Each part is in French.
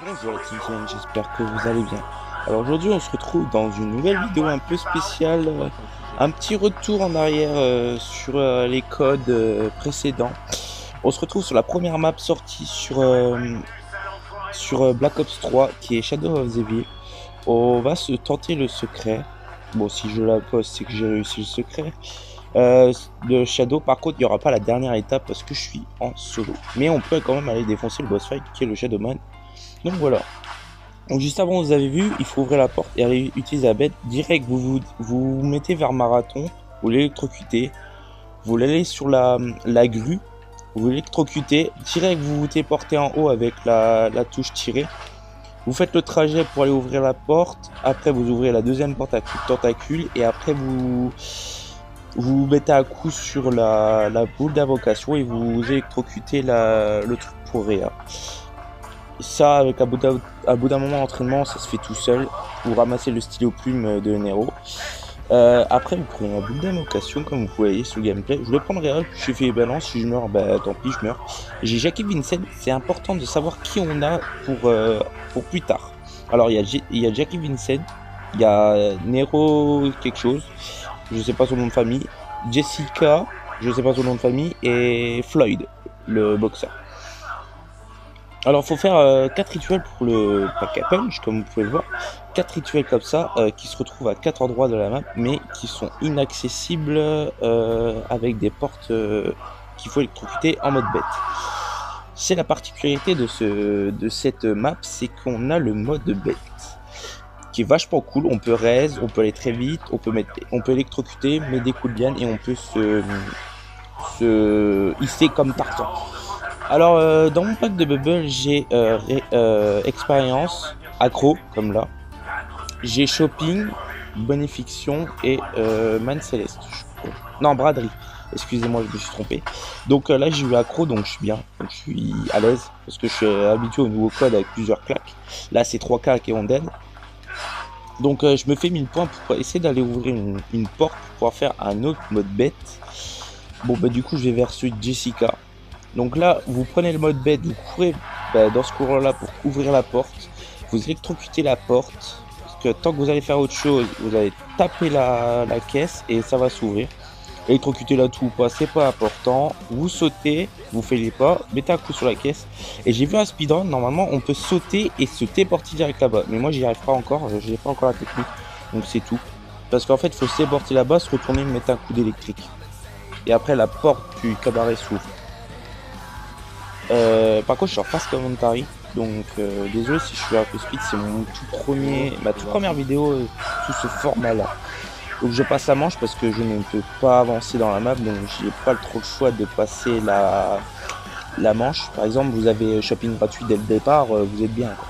Bonjour la team Zen, j'espère que vous allez bien. Alors aujourd'hui on se retrouve dans une nouvelle vidéo un peu spéciale, un petit retour en arrière sur les codes précédents. On se retrouve sur la première map sortie sur Black Ops 3 qui est Shadow of the Veil. On va se tenter le secret. Bon, si je la poste c'est que j'ai réussi le secret. De Shadow, par contre il n'y aura pas la dernière étape parce que je suis en solo. Mais on peut quand même aller défoncer le boss fight qui est le Shadowman. Donc voilà. Donc juste avant, vous avez vu, il faut ouvrir la porte et aller utiliser la bête. Direct, vous mettez vers Marathon, vous l'électrocutez, vous l'allez sur la grue, vous l'électrocutez, direct, vous vous téléportez en haut avec la touche tirée. Vous faites le trajet pour aller ouvrir la porte, après vous ouvrez la deuxième porte à coup de tentacule et après vous mettez à coup sur la boule d'invocation et vous électrocutez le truc pour Réa. Ça, avec à bout d'un moment d'entraînement, ça se fait tout seul. Vous ramassez le stylo plume de Nero. Après, vous prenez la boule d'invocation, comme vous voyez sur le gameplay. Je vais prendre Réal, puis je fais balance. Si je meurs, bah tant pis, je meurs. J'ai Jackie Vincent. C'est important de savoir qui on a pour plus tard. Alors, il y a Jackie Vincent, il y a Nero quelque chose, je sais pas son nom de famille. Jessica, je sais pas son nom de famille. Et Floyd, le boxeur. Alors, il faut faire 4 rituels pour le pack à punch, comme vous pouvez le voir. 4 rituels comme ça, qui se retrouvent à 4 endroits de la map, mais qui sont inaccessibles avec des portes qu'il faut électrocuter en mode bête. C'est la particularité de cette map, c'est qu'on a le mode bête, qui est vachement cool. On peut raise, on peut aller très vite, on peut électrocuter, mettre des coups de liane et on peut se hisser comme Tarzan. Alors, dans mon pack de bubble, j'ai expérience, accro, comme là. J'ai shopping, bénéfiction et man céleste. Non, braderie. Excusez-moi, je me suis trompé. Donc là, j'ai eu accro, donc je suis bien. Donc je suis à l'aise parce que je suis habitué au nouveau code avec plusieurs claques. Là, c'est 3 claques et on dead. Donc je me fais 1000 points pour essayer d'aller ouvrir une porte pour pouvoir faire un autre mode bête. Bon, bah du coup, je vais vers celui de Jessica. Donc là, vous prenez le mode bête, vous courez dans ce courant-là pour ouvrir la porte. Vous électrocutez la porte. Parce que tant que vous allez faire autre chose, vous allez taper la caisse et ça va s'ouvrir. Électrocuter là tout ou pas, c'est pas important. Vous sautez, vous faites les pas, mettez un coup sur la caisse. Et j'ai vu un speedrun, normalement on peut sauter et se téléporter direct là-bas. Mais moi j'y arrive pas encore, j'ai pas encore la technique. Donc c'est tout. Parce qu'en fait, il faut se téléporter là-bas, se retourner, mettre un coup d'électrique. Et après la porte du cabaret s'ouvre. Par contre, je suis en face commentary, donc désolé si je suis un peu speed, c'est ma toute première vidéo sous ce format-là. Donc je passe la manche parce que je ne peux pas avancer dans la map, donc j'ai pas trop le choix de passer la manche. Par exemple, vous avez shopping gratuit dès le départ, vous êtes bien, quoi.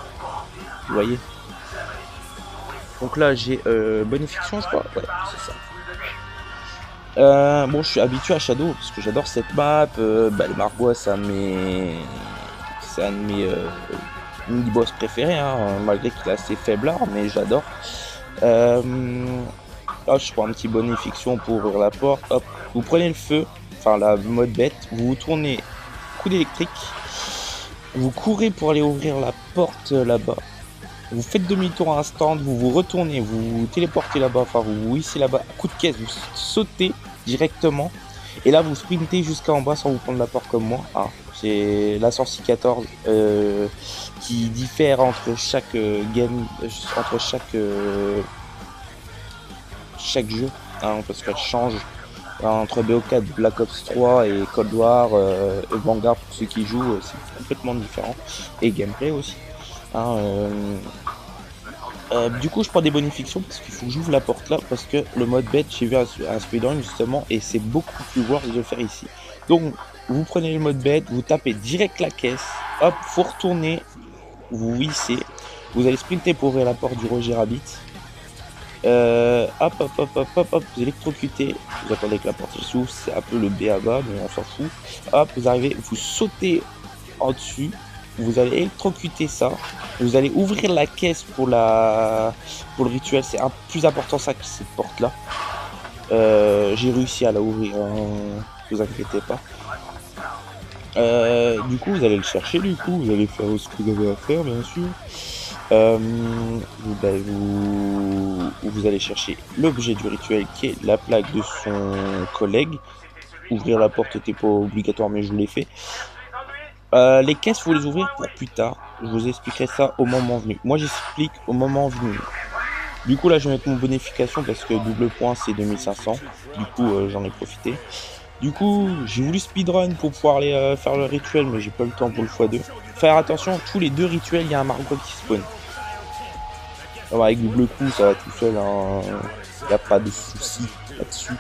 Vous voyez. Donc là, j'ai bénéfiction, je crois. Ouais, c'est ça. Bon, je suis habitué à Shadow parce que j'adore cette map. Le Margouas, c'est un de mes mini-boss préférés, hein, malgré qu'il est assez faiblard, mais j'adore. Là, je prends un petit bonnet fiction pour ouvrir la porte. Hop, vous prenez le feu, enfin la mode bête, vous vous tournez, coup d'électrique, vous courez pour aller ouvrir la porte là-bas. Vous faites demi-tour à un stand, vous vous retournez, vous vous téléportez là-bas, enfin vous vous hissez là-bas, coup de caisse, vous sautez directement. Et là vous sprintez jusqu'en bas sans vous prendre la porte comme moi. Ah, c'est la sortie 14 qui diffère entre chaque game, entre chaque jeu, hein, parce qu'elle change entre BO4, Black Ops 3 et Cold War, Vanguard pour ceux qui jouent, c'est complètement différent. Et gameplay aussi. Hein, du coup, je prends des bonifications parce qu'il faut que j'ouvre la porte là. Parce que le mode bête, j'ai vu un speedrun justement, et c'est beaucoup plus worth de le faire ici. Donc, vous prenez le mode bête, vous tapez direct la caisse, hop, faut retourner, vous hissez, vous allez sprinter pour ouvrir la porte du Roger Rabbit. Hop, vous électrocutez, vous attendez que la porte s'ouvre, c'est un peu le B à bas, mais on s'en fout. Hop, vous arrivez, vous sautez en dessus. Vous allez électrocuter ça, vous allez ouvrir la caisse pour le rituel, c'est plus important ça que cette porte là. J'ai réussi à la ouvrir, hein, vous inquiétez pas. Du coup, vous allez le chercher, du coup, vous allez faire ce que vous avez à faire, bien sûr. Vous allez chercher l'objet du rituel qui est la plaque de son collègue. Ouvrir la porte n'était pas obligatoire, mais je l'ai fait. Les caisses, il faut les ouvrir pour plus tard. Je vous expliquerai ça au moment venu. Moi, j'explique au moment venu. Du coup, là, je vais mettre mon bonification parce que double point, c'est 2500. Du coup, j'en ai profité. Du coup, j'ai voulu speedrun pour pouvoir aller faire le rituel, mais j'ai pas le temps pour le x2. Faire attention, tous les 2 rituels, il y a un Margwa qui spawn. Alors, avec double coup, ça va tout seul, hein. Il n'y a pas de soucis là-dessus.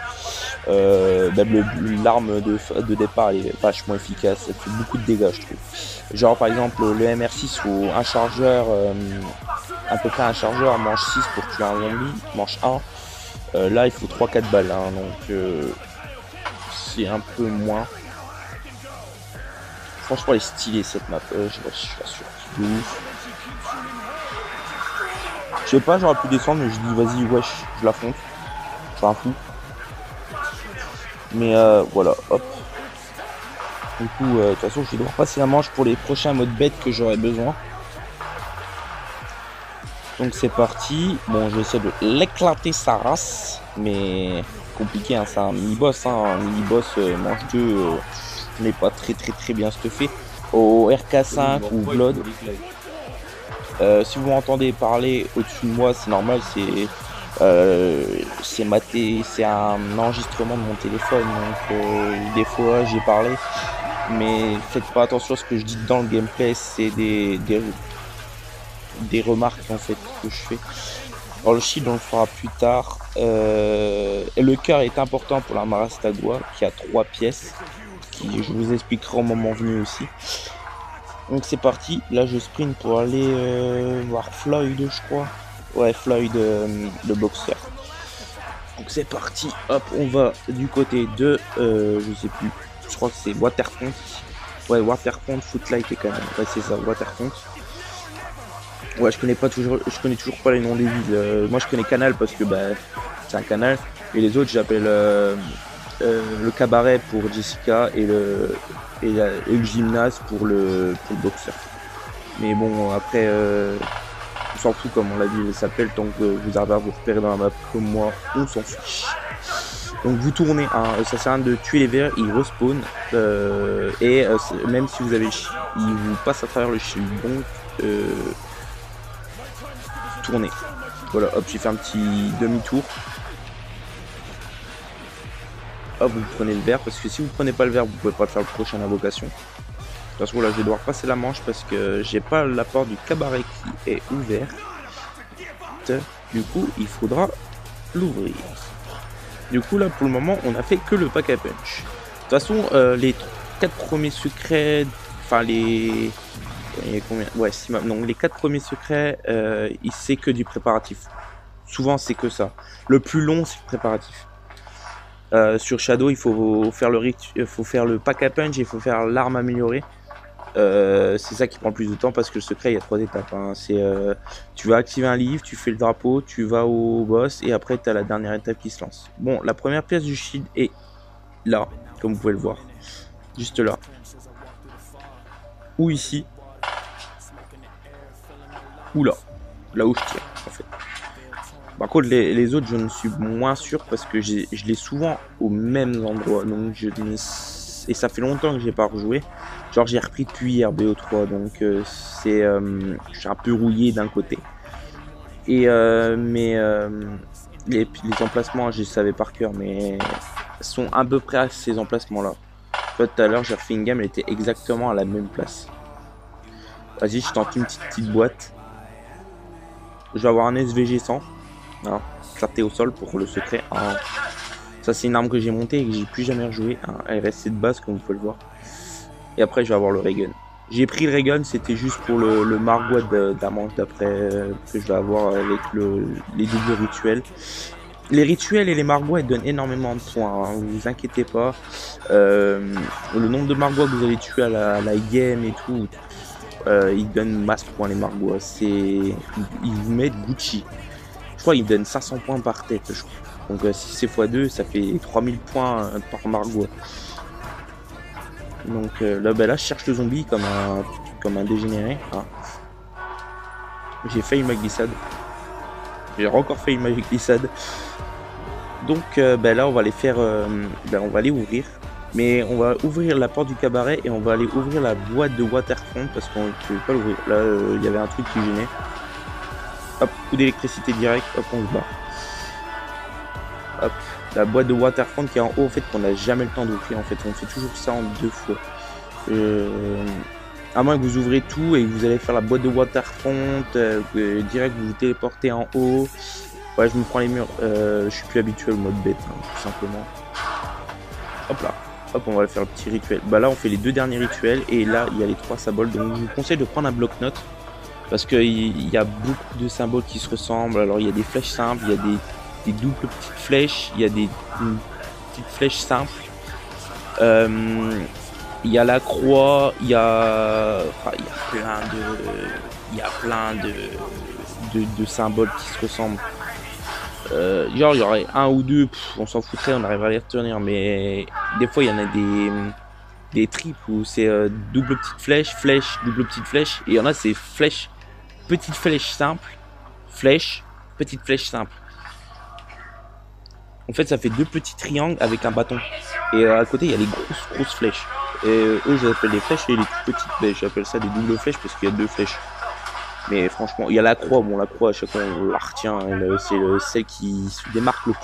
Même l'arme de départ elle est vachement efficace, elle fait beaucoup de dégâts, je trouve. Genre par exemple le MR6 ou un chargeur, à peu près un chargeur manche 6 pour tuer un zombie, manche 1. Là il faut 3-4 balles, hein, donc c'est un peu moins. Franchement elle est stylée cette map, je suis pas sûr, de ouf. Je sais pas, j'aurais pu descendre mais je dis vas-y wesh, je l'affronte, je un fou. Mais voilà, hop. Du coup, de toute façon, je vais devoir passer la manche pour les prochains modes bêtes que j'aurai besoin. Donc c'est parti. Bon, je vais essayer de l'éclater sa race. Mais compliqué, hein, c'est un mini-boss. Hein, un mini-boss manche 2 n'est pas très bien stuffé. Au RK5 ou Blood. Si vous m'entendez parler au-dessus de moi, c'est normal, c'est un enregistrement de mon téléphone, donc des fois j'ai parlé, mais faites pas attention à ce que je dis dans le gameplay, c'est des remarques en fait que je fais. Alors le shield on le fera plus tard. Et le cœur est important pour la Marastagua qui a 3 pièces, qui je vous expliquerai au moment venu aussi. Donc c'est parti, là je sprint pour aller voir Floyd, je crois. Ouais, Floyd, le boxeur. Donc c'est parti, hop, on va du côté de, je sais plus, je crois que c'est Waterfront. Ouais, Waterfront, Footlight et Canal. Ouais, c'est ça, Waterfront. Ouais, je connais toujours pas les noms des villes. Moi je connais Canal parce que bah, c'est un canal. Et les autres j'appelle le cabaret pour Jessica et le gymnase pour le boxeur. Mais bon, après, on s'en fout comme on l'a dit, elle s'appelle, tant que vous arrivez à vous repérer dans la map comme moi, on s'en fiche. Donc vous tournez, hein, ça sert à rien de tuer les verts, ils respawn, même si vous avez le shield, ils vous passent à travers le shield, donc tournez. Voilà, hop, j'ai fait un petit demi-tour. Hop, vous prenez le vert, parce que si vous prenez pas le vert, vous pouvez pas faire le prochain invocation. De toute façon, là, je vais devoir passer la manche parce que j'ai pas la porte du cabaret qui est ouverte. Du coup, il faudra l'ouvrir. Du coup, là, pour le moment, on a fait que le pack à punch. De toute façon, les 4 premiers secrets, enfin les... combien? Ouais, non, les 4 premiers secrets, c'est que du préparatif. Souvent, c'est que ça. Le plus long, c'est le préparatif. Sur Shadow, il faut faire le pack à punch et il faut faire l'arme améliorée. C'est ça qui prend le plus de temps parce que le secret il y a 3 étapes, hein. Tu vas activer un livre, tu fais le drapeau, tu vas au boss et après tu as la dernière étape qui se lance. Bon, la première pièce du shield est là, comme vous pouvez le voir, juste là, ou ici, ou là où je tire en fait. Par contre les autres je ne suis moins sûr parce que je l'ai souvent au même endroit, donc et ça fait longtemps que j'ai pas rejoué. Genre j'ai repris depuis hier BO3, donc je suis un peu rouillé d'un côté. Et les emplacements, je les savais par cœur, mais sont à peu près à ces emplacements-là. Tout à l'heure, j'ai refait une game, elle était exactement à la même place. Vas-y, je tente une petite boîte. Je vais avoir un SVG 100. Hein, clarté au sol pour le secret. Hein. Ça, c'est une arme que j'ai montée et que j'ai plus jamais rejoué. Hein. Elle reste de base, comme vous pouvez le voir. Et après, je vais avoir le Raygun. J'ai pris le Raygun, c'était juste pour le Margwa de la manche d'après que je vais avoir avec les doubles rituels. Les rituels et les Margwa, ils donnent énormément de points, hein, vous inquiétez pas. Le nombre de Margwa que vous avez tué à la game et tout, ils donnent masse points les Margwa. Ils vous mettent Gucci. Je crois qu'ils donnent 500 points par tête, je crois. Donc si c'est x2, ça fait 3000 points par Margwa. Donc là, bah, là, je cherche le zombie comme un dégénéré. Ah. J'ai failli ma glissade. J'ai encore failli ma glissade. Donc bah, là, on va aller faire, bah, on va aller ouvrir. Mais on va ouvrir la porte du cabaret et on va aller ouvrir la boîte de Waterfront parce qu'on ne pouvait pas l'ouvrir. Là, il y avait un truc qui gênait. Hop, coup d'électricité direct, hop, on se barre. Hop, la boîte de Waterfront qui est en haut, en fait, qu'on n'a jamais le temps d'ouvrir. En fait, on fait toujours ça en 2 fois. À moins que vous ouvrez tout et que vous allez faire la boîte de Waterfront, direct vous vous téléportez en haut. Ouais, je me prends les murs. Je suis plus habitué au mode bête, hein, tout simplement. Hop là. Hop, on va faire le petit rituel. Bah là, on fait les 2 derniers rituels et là, il y a les 3 symboles. Donc, je vous conseille de prendre un bloc-notes parce qu'il y a beaucoup de symboles qui se ressemblent. Alors, il y a des flèches simples, il y a des doubles petites flèches, il y a des petites flèches simples. Il y a la croix, il y a plein de symboles qui se ressemblent. Genre il y aurait un ou deux, on s'en foutrait, on arriverait à les retenir, mais des fois il y en a des triples où c'est double petite flèche, flèche, double petite flèche, et il y en a c'est flèche, petite flèche simple, flèche, petite flèche simple. En fait ça fait 2 petits triangles avec un bâton, et à côté il y a les grosses flèches. Et eux j'appelle des flèches et les toutes petites flèches, j'appelle ça des doubles flèches parce qu'il y a 2 flèches. Mais franchement, il y a la croix. Bon, la croix, à chaque fois, on la retient. C'est celle qui se démarque le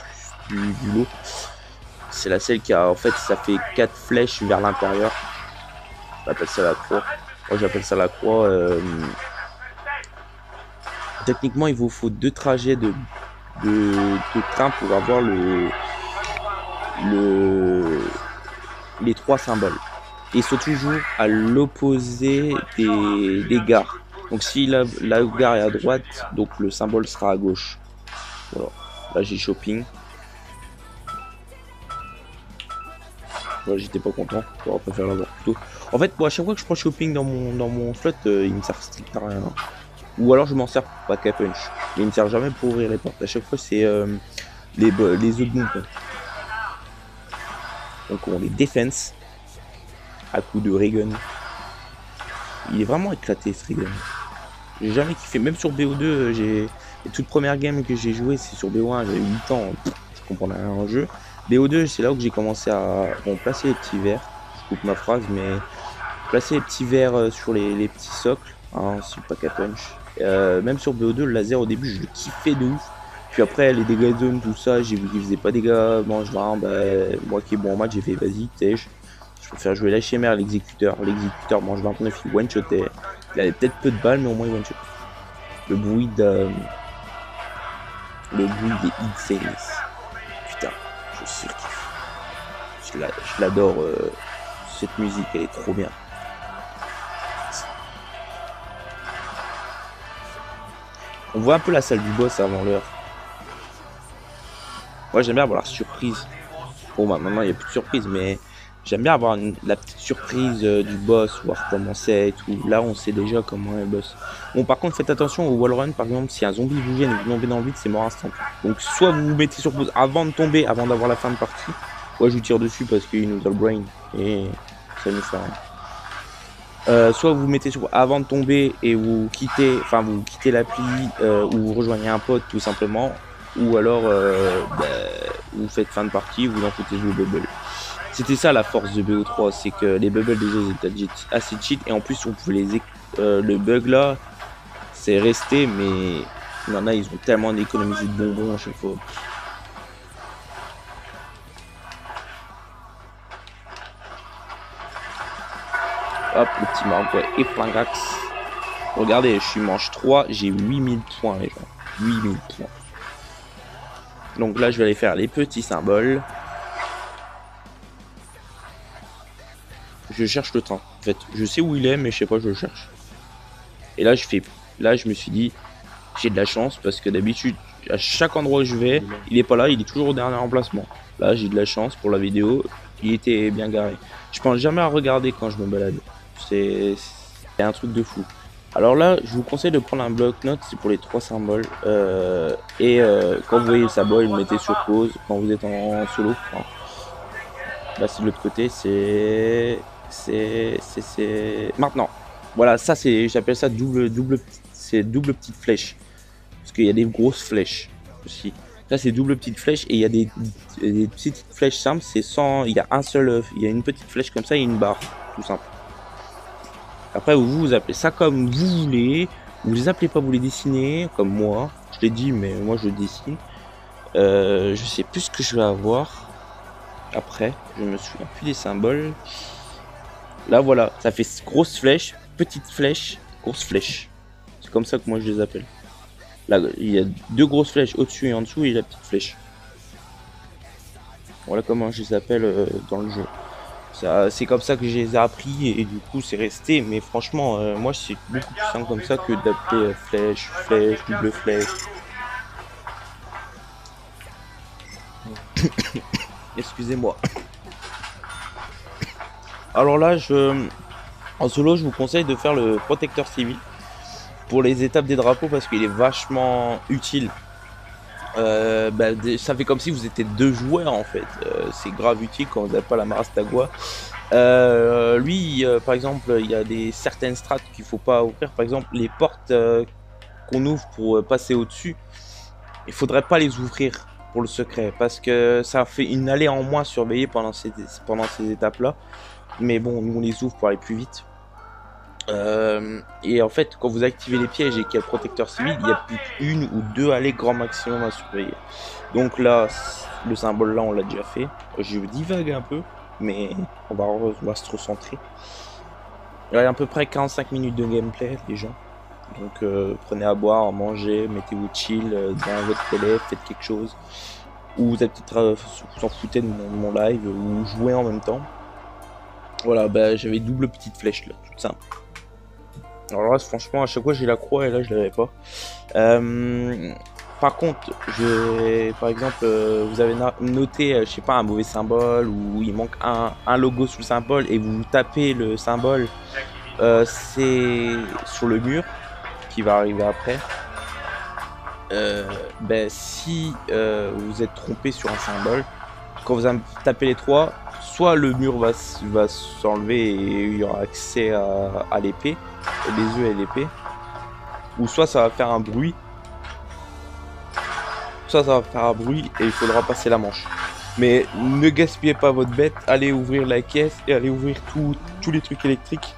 plus du lot. C'est la celle qui a, en fait, ça fait 4 flèches vers l'intérieur. J'appelle ça la croix. Moi, j'appelle ça la croix. Techniquement, il vous faut 2 trajets de train pour avoir les 3 symboles. Et ils sont toujours à l'opposé des gares. Donc si la gare est à droite, donc le symbole sera à gauche. Voilà. Là j'ai shopping. Voilà, j'étais pas content. J'aurais préféré l'avoir plus tôt. En fait, moi à chaque fois que je prends shopping dans mon slot, il me sert strictement à rien. Ou alors je m'en sers pour pack à punch. Mais il me sert jamais pour ouvrir les portes. À chaque fois c'est les œufs de bombes. Donc on les défense à coup de ray gun. Il est vraiment éclaté ce ray gun. J'ai jamais kiffé, même sur BO2, les toutes premières games que j'ai joué, c'est sur BO1, j'avais 8 ans, je comprenais rien en jeu. BO2, c'est là où j'ai commencé à placer les petits verres, je coupe ma phrase, mais placer les petits verres sur les petits socles, hein, sur pack à punch. Même sur BO2, le laser au début, je le kiffais de ouf. Puis après, les dégâts de zone, tout ça, j'ai vu qu'il faisait pas dégâts, mange 20, bah, moi qui est bon en match, j'ai fait vas-y, je préfère jouer la chimère, l'exécuteur. L'exécuteur mange 29, il one-shotait. Il avait peut-être peu de balles, mais au moins il one-shot. Le bruit des insane. Putain, je surkiffe. Je l'adore. Cette musique, elle est trop bien. On voit un peu la salle du boss avant l'heure. Moi j'aime bien avoir la surprise. Bon bah maintenant il n'y a plus de surprise, mais j'aime bien avoir la petite surprise du boss, voir comment c'est et tout. Là on sait déjà comment est le boss. Bon par contre faites attention au wallrun, par exemple si un zombie vous gêne et vous tombez dans le vide, c'est mort instant. Donc soit vous vous mettez sur pause avant de tomber, avant d'avoir la fin de partie, soit je vous tire dessus parce qu'il nous a le brain et ça nous fait rien. Soit vous mettez sur avant de tomber et vous quittez l'appli ou vous rejoignez un pote tout simplement, ou alors vous faites fin de partie, vous en foutez jouer bubble. C'était ça la force de BO3, c'est que les bubbles déjà étaient assez cheat et en plus on pouvait le bug là, c'est resté, mais il y en a ils ont tellement économisé de bonbons à chaque fois. Hop, le petit marbre et flingax. Regardez, je suis manche 3, j'ai 8000 points les gens. 8000 points. Donc là, je vais aller faire les petits symboles. Je cherche le train. En fait, je sais où il est, mais je sais pas, je le cherche. Et là, je me suis dit, j'ai de la chance parce que d'habitude, à chaque endroit où je vais, il est pas là, il est toujours au dernier emplacement. Là, j'ai de la chance pour la vidéo, il était bien garé. Je pense jamais à regarder quand je me balade. C'est un truc de fou. Alors là, je vous conseille de prendre un bloc-notes, c'est pour les 3 symboles. Quand vous voyez le symbole, le mettez sur pause. Quand vous êtes en solo, enfin, là c'est de l'autre côté, c'est C'est maintenant. Voilà, ça c'est, j'appelle ça c'est double petite flèche. Parce qu'il y a des grosses flèches aussi. Là c'est double petite flèche et il y a des petites flèches simples, c'est sans, il y a un seul, il y a une petite flèche comme ça et une barre, tout simple. Après vous appelez ça comme vous voulez, vous les appelez pas, vous les dessinez, comme moi, je l'ai dit mais moi je dessine. Je sais plus ce que je vais avoir. Après, je me souviens plus des symboles. Là voilà, ça fait grosse flèche, petite flèche, grosse flèche. C'est comme ça que moi je les appelle. Là, il y a deux grosses flèches au-dessus et en dessous et la petite flèche. Voilà comment je les appelle dans le jeu. C'est comme ça que je les ai appris et du coup c'est resté. Mais franchement, moi c'est beaucoup plus simple comme ça que d'appeler flèche, flèche, double flèche. Excusez-moi. Alors là, en solo, je vous conseille de faire le protecteur civil pour les étapes des drapeaux parce qu'il est vachement utile. Ça fait comme si vous étiez deux joueurs en fait. C'est grave utile quand vous n'avez pas la Marastagua. Lui, par exemple, il y a certaines strates qu'il faut pas ouvrir. Par exemple, les portes qu'on ouvre pour passer au-dessus, il faudrait pas les ouvrir pour le secret parce que ça fait une allée en moins surveillée pendant ces étapes-là. Mais bon, nous on les ouvre pour aller plus vite. Et en fait, quand vous activez les pièges et qu'il y a le protecteur civil, il n'y a plus qu'une ou deux allées grand maximum à surveiller. Donc là, le symbole là, on l'a déjà fait. Je divague un peu, mais on va se recentrer. Il y a à peu près 45 minutes de gameplay, les gens. Donc prenez à boire, mangez, mettez-vous chill dans votre télé, faites quelque chose. Ou vous êtes peut-être vous en foutez de mon live ou jouez en même temps. Voilà, j'avais double petite flèche là, toute simple. Alors là, franchement, à chaque fois j'ai la croix et là je l'avais pas. Par contre, par exemple, vous avez noté, je sais pas, un mauvais symbole ou il manque un logo sous le symbole et vous tapez le symbole, c'est sur le mur qui va arriver après. Si vous êtes trompé sur un symbole, quand vous tapez les trois, soit le mur va s'enlever et il y aura accès à l'épée, les œufs et l'épée, ou soit ça va faire un bruit. Ça va faire un bruit et il faudra passer la manche. Mais ne gaspillez pas votre bête, allez ouvrir la caisse et allez ouvrir tous les trucs électriques.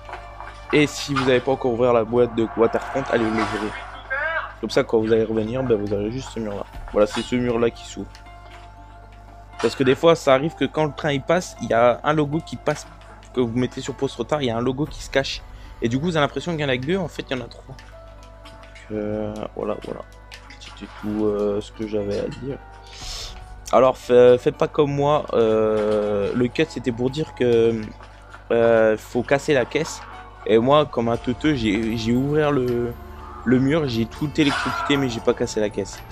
Et si vous n'avez pas encore ouvert la boîte de Waterfront, allez l'ouvrir. Comme ça, quand vous allez revenir, vous aurez juste ce mur là. Voilà, c'est ce mur là qui s'ouvre. Parce que des fois, ça arrive que quand le train il passe, il y a un logo qui passe, que vous mettez sur pause trop tard, il y a un logo qui se cache. Et du coup, vous avez l'impression qu'il y en a que deux, en fait, il y en a trois. Voilà. C'était tout ce que j'avais à dire. Alors, faites pas comme moi. Le cut, c'était pour dire que faut casser la caisse. Et moi, comme un teuteux, j'ai ouvert le mur, j'ai tout électrocuté, mais j'ai pas cassé la caisse.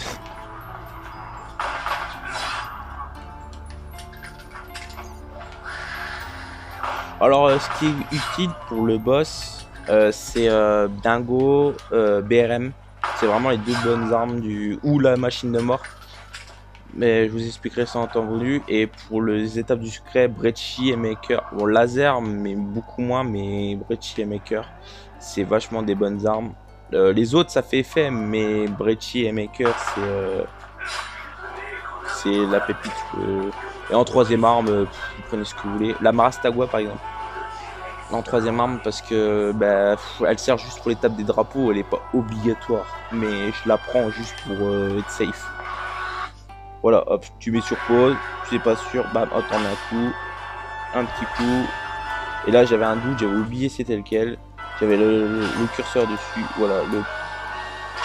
Alors, ce qui est utile pour le boss, c'est Dingo, BRM. C'est vraiment les deux bonnes armes ou la machine de mort. Mais je vous expliquerai ça en temps voulu. Et pour les étapes du secret, Brecci et Maker. Bon, laser, mais beaucoup moins. Mais Brecci et Maker, c'est vachement des bonnes armes. Les autres, ça fait effet. Mais Brecci et Maker, c'est la pépite. Et en troisième arme, vous prenez ce que vous voulez. La Marastagua, par exemple. En troisième arme, parce que elle sert juste pour l'étape des drapeaux. Elle est pas obligatoire. Mais je la prends juste pour être safe. Voilà, hop, tu mets sur pause, tu n'es pas sûr, bam, hop, t'en mets un petit coup. Et là, j'avais un doute, j'avais oublié c'était lequel. J'avais le curseur dessus, voilà, le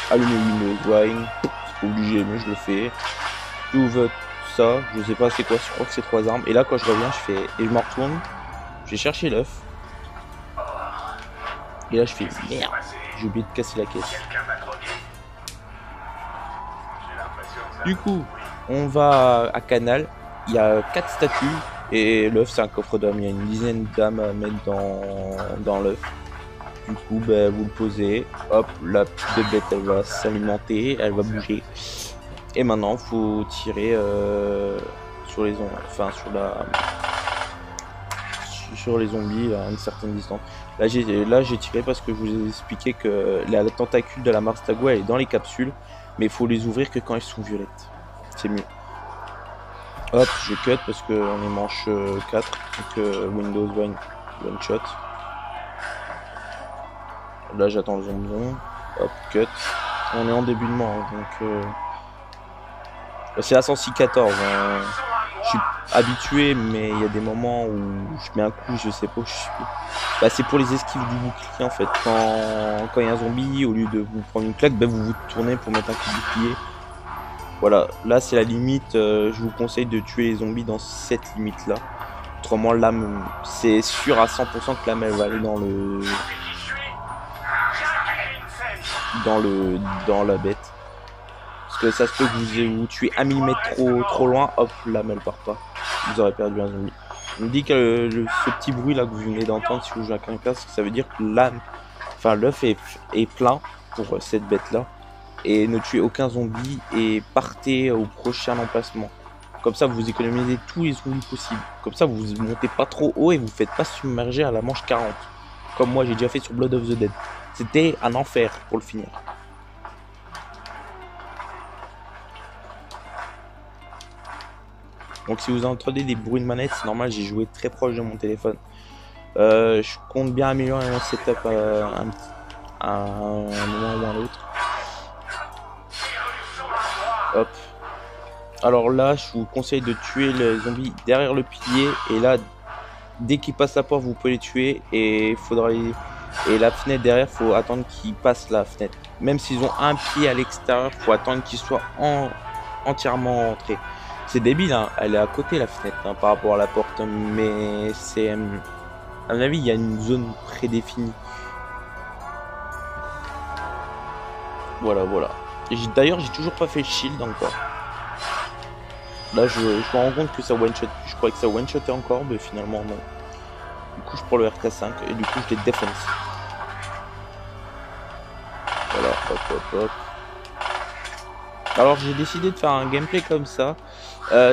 allumer le wine. C'est pas obligé, mais je le fais. J'ouvre ça, je sais pas c'est quoi, je crois que c'est 3 armes. Et là, quand je reviens, et je me retourne, je vais chercher l'œuf. Et là, je fais merde, j'ai oublié de casser la caisse. Du coup, on va à Canal, il y a 4 statues et l'œuf c'est un coffre d'âme, il y a une dizaine d'âmes à mettre dans l'œuf. Du coup, vous le posez, hop, la petite bête elle va s'alimenter, elle va bouger. Et maintenant, faut tirer sur les ondes, enfin sur les zombies à une certaine distance. Là j'ai tiré parce que je vous ai expliqué que la tentacule de la Marstagou elle est dans les capsules, mais il faut les ouvrir que quand elles sont violettes. C'est mieux. Hop, je cut parce qu'on est manche 4, donc Windows one shot. Là j'attends le zombie. Hop, cut. On est en début de manche, donc c'est la 106-14. Je suis habitué, mais il y a des moments où je mets un coup, je sais pas où je suis. Bah, c'est pour les esquives du bouclier en fait. Quand il y a un zombie, au lieu de vous prendre une claque, bah, vous vous tournez pour mettre un coup de bouclier. Voilà, là c'est la limite. Je vous conseille de tuer les zombies dans cette limite là. Autrement, l'âme, c'est sûr à 100% que l'âme elle va aller dans la bête. Parce que ça se peut que vous tuez 1 mm trop loin, hop, l'âme elle part pas. Vous aurez perdu un zombie. On me dit que ce petit bruit là que vous venez d'entendre si vous jouez à un casque, ça veut dire que l'âme, enfin l'œuf est plein pour cette bête là. Et ne tuez aucun zombie et partez au prochain emplacement. Comme ça vous économisez tous les zombies possibles. Comme ça vous montez pas trop haut et vous faites pas submerger à la manche 40. Comme moi j'ai déjà fait sur Blood of the Dead. C'était un enfer pour le finir. Donc si vous entendez des bruits de manette, c'est normal, j'ai joué très proche de mon téléphone. Je compte bien améliorer mon setup à un moment ou à un autre. Hop. Alors là, je vous conseille de tuer les zombies derrière le pilier. Et là, dès qu'ils passent la porte, vous pouvez les tuer. Et la fenêtre derrière, faut attendre qu'ils passent la fenêtre. Même s'ils ont un pied à l'extérieur, faut attendre qu'ils soient entièrement entrés. C'est débile, hein. Elle est à côté la fenêtre hein, par rapport à la porte, mais c'est à mon avis il y a une zone prédéfinie. Voilà. D'ailleurs j'ai toujours pas fait le shield encore. Là je me rends compte que ça one shot. Je croyais que ça one shotait encore, mais finalement non. Du coup je prends le RK5 et du coup je les défonce. Voilà, hop. Alors j'ai décidé de faire un gameplay comme ça.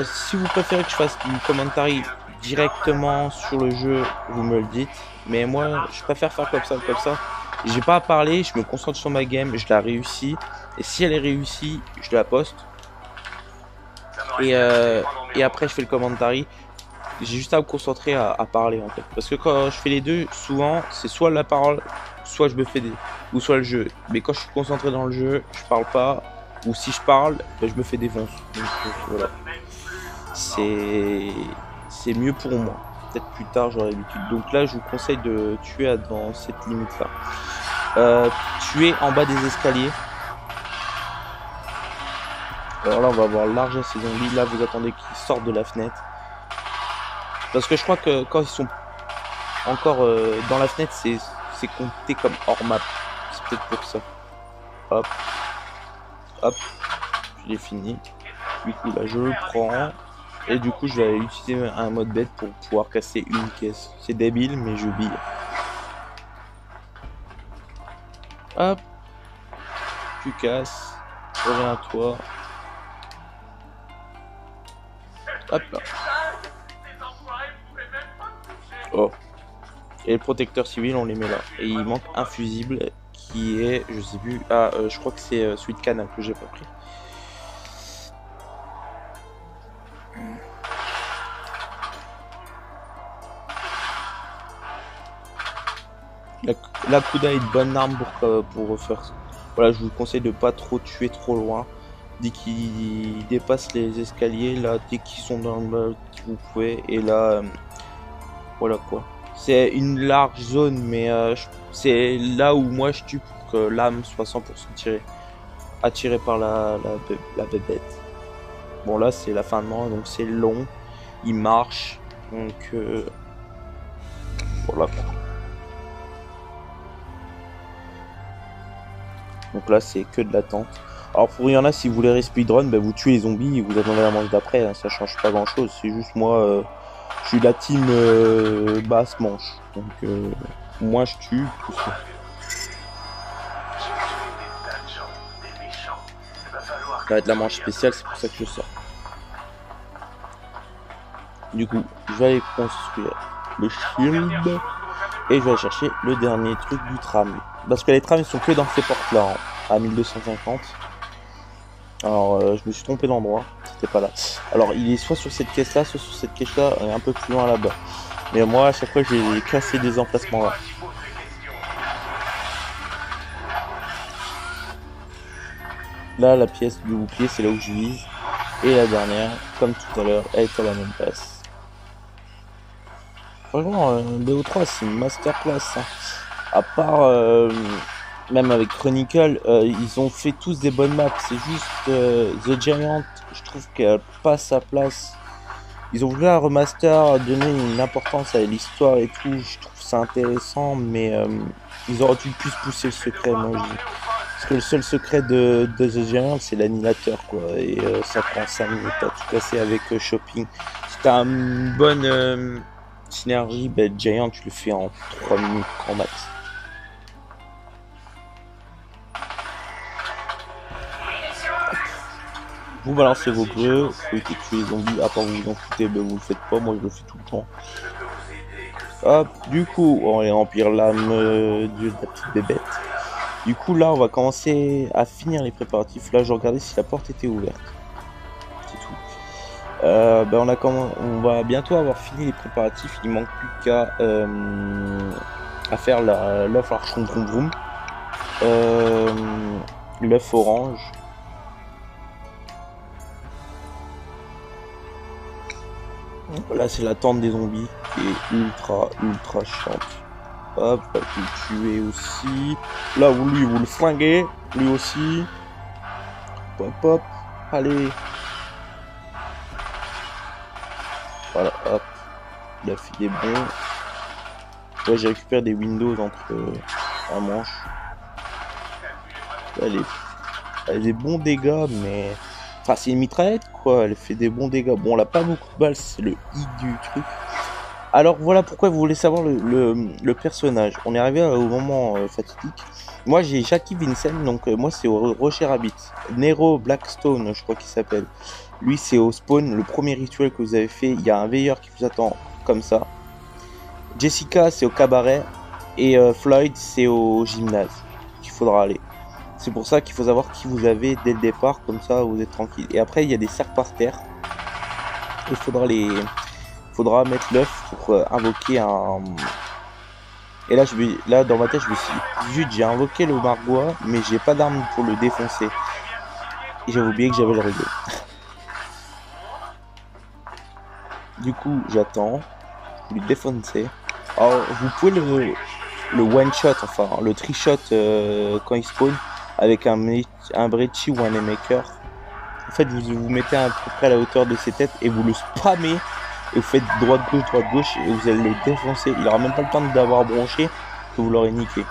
Si vous préférez que je fasse du commentary directement sur le jeu, vous me le dites. Mais moi, je préfère faire comme ça. J'ai pas à parler, je me concentre sur ma game, je la réussis. Et si elle est réussie, je la poste. Et après, je fais le commentary. J'ai juste à me concentrer à parler en fait. Parce que quand je fais les deux, souvent, c'est soit la parole, soit je me fais ou soit le jeu. Mais quand je suis concentré dans le jeu, je parle pas. Ou si je parle, ben, je me fais défoncer. Donc voilà. C'est mieux pour moi. Peut-être plus tard j'aurai l'habitude. Donc là je vous conseille de tuer dans cette limite là. Tuer en bas des escaliers. Alors là on va avoir large à ces zombies. Là vous attendez qu'ils sortent de la fenêtre. Parce que je crois que quand ils sont encore dans la fenêtre c'est compté comme hors map. C'est peut-être pour ça. Hop. Je l'ai fini. Du coup là je le prends. Et du coup je vais utiliser un mode bête pour pouvoir casser une caisse. C'est débile mais je bille. Hop. Tu casses. Reviens à toi. Hop là. Oh. Et le protecteur civil on les met là. Et il manque un fusible qui est, je sais plus. Ah je crois que c'est celui de Canal que j'ai pas pris. La Kuda est une bonne arme pour faire ça. Voilà, je vous conseille de pas trop tuer trop loin. Dès qu'ils dépassent les escaliers, là, dès qu'ils sont dans le vous pouvez. Et là, voilà quoi. C'est une large zone, mais c'est là où moi je tue pour que l'âme soit 100% attirée par la bébête. Bon là c'est la fin de manche, donc c'est long. Il marche, donc voilà quoi. Donc là c'est que de l'attente. Alors pour il y en a, si vous voulez speedrun, bah, vous tuez les zombies et vous attendez la manche d'après, hein, ça change pas grand chose. C'est juste moi, je suis la team basse manche. Donc moi je tue tout ça. Ça va être la manche spéciale, c'est pour ça que je sors. Du coup, je vais aller construire le shield. Et je vais aller chercher le dernier truc du tram. Parce que les trams ils sont que dans ces portes là, à 1250. Alors je me suis trompé d'endroit, c'était pas là. Alors il est soit sur cette caisse là, soit sur cette caisse là, et un peu plus loin là-bas. Mais moi à chaque fois j'ai cassé des emplacements là. Là la pièce du bouclier c'est là où je vise. Et la dernière, comme tout à l'heure, elle est à la même place. Franchement, BO3 c'est une masterclass. Hein. À part, même avec Chronicle, ils ont fait tous des bonnes maps. C'est juste The Giant, je trouve qu'elle n'a pas sa place. Ils ont voulu un remaster, donner une importance à l'histoire et tout. Je trouve ça intéressant, mais ils auraient dû plus pousser le secret, moi je dis. Parce que le seul secret de The Giant, c'est l'animateur, quoi. Et ça prend 5 minutes à tout casser avec Shopping. Si t'as une bonne synergie, ben, Giant, tu le fais en 3 minutes, grand max. Vous balancez vos bleus, vous pouvez tuer les zombies, à part vous vous en foutez, ben vous le faites pas, moi je le fais tout le temps. Hop, du coup, on va remplir l'âme de la petite bébête. Du coup là on va commencer à finir les préparatifs. Là je regardais si la porte était ouverte. C'est tout. Ben on va bientôt avoir fini les préparatifs. Il manque plus qu'à faire l'œuf archon vroom vroom. L'œuf orange. Là c'est la tente des zombies qui est ultra chiante. Hop, vous le tuez aussi. Là lui vous le flinguez, lui aussi. Hop hop, allez. Voilà, hop. Il a fait des bons. Ouais, j'ai récupéré des windows entre un manche. Là, elle a des bons dégâts, mais... Enfin, c'est une mitraillette, quoi. Elle fait des bons dégâts. Bon, elle a pas beaucoup de balles, c'est le i du truc. Alors, voilà pourquoi vous voulez savoir le personnage. On est arrivé au moment fatidique. Moi, j'ai Jackie Vincent, donc moi, c'est au Rocher Rabbit. Nero Blackstone, je crois qu'il s'appelle. Lui, c'est au spawn, le premier rituel que vous avez fait. Il y a un veilleur qui vous attend comme ça. Jessica, c'est au cabaret. Et Floyd, c'est au gymnase qu'il faudra aller. C'est pour ça qu'il faut savoir qui vous avez dès le départ. Comme ça, vous êtes tranquille. Et après, il y a des cercles par terre. Il faudra mettre l'œuf pour invoquer un... Et là, dans ma tête, je me suis dit, zut, j'ai invoqué le Margois, mais j'ai pas d'arme pour le défoncer. Et j'avais oublié que j'avais le rideau. Du coup, j'attends. Je lui défoncer. Alors, vous pouvez le one shot, enfin le tri-shot quand il spawn avec un Breachy ou un Maker. En fait, vous mettez à peu près à la hauteur de ses têtes et vous le spammez. Et vous faites droite-gauche, et vous allez le défoncer. Il n'aura même pas le temps d'avoir bronché que vous l'aurez niqué.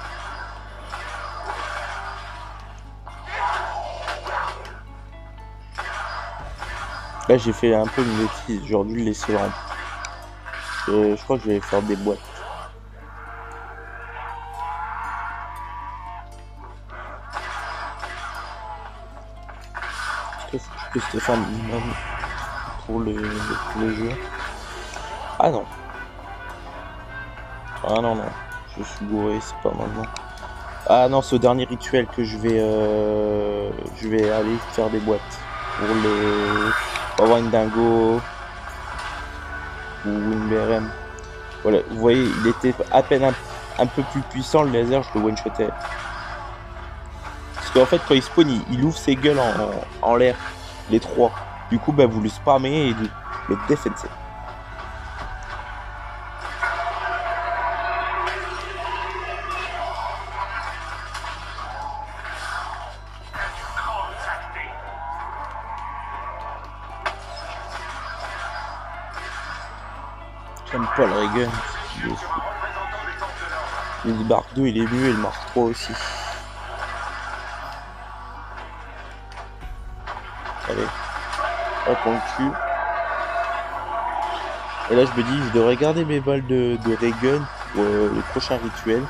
Là, j'ai fait un peu une bêtise. J'aurais dû le laisser en... je crois que je vais faire des boîtes. Je peux se faire minimum pour le jeu. Ah non. Ah non, je suis bourré, c'est pas maintenant. Ah non, c'est au dernier rituel que je vais aller faire des boîtes. Pour avoir une dingo ou une BRM. Voilà, vous voyez, il était à peine un peu plus puissant, le laser, je le one-shotais. Parce qu'en fait, quand il spawn, il ouvre ses gueules en l'air, les trois. Du coup, bah, vous le spammez et le défoncez. J'aime pas le Reagan. Le Mark 2 il est mieux et le Mark 3 aussi. Allez, hop on le tue. Et là je me dis je devrais garder mes balles de Reagan pour le prochain rituel. Du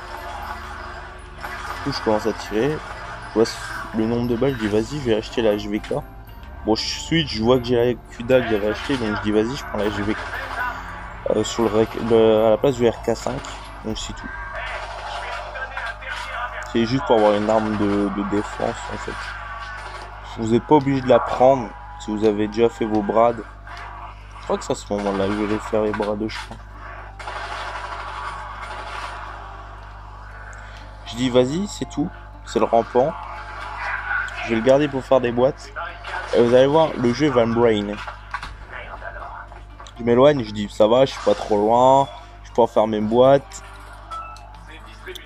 coup je commence à tirer. Je vois le nombre de balles, je dis vas-y je vais acheter la HVK. Bon je vois que j'ai la Cuda que j'avais acheté donc je dis vas-y je prends la HVK. sur à la place du RK5. Donc c'est tout. C'est juste pour avoir une arme de défense en fait. Vous n'êtes pas obligé de la prendre si vous avez déjà fait vos brades. Je crois que c'est à ce moment-là que je vais faire les brades, je crois. Je dis vas-y, c'est tout. C'est le rampant. Je vais le garder pour faire des boîtes. Et vous allez voir, le jeu va me brain. Je m'éloigne, je dis ça va, je suis pas trop loin. Je peux en faire mes boîtes.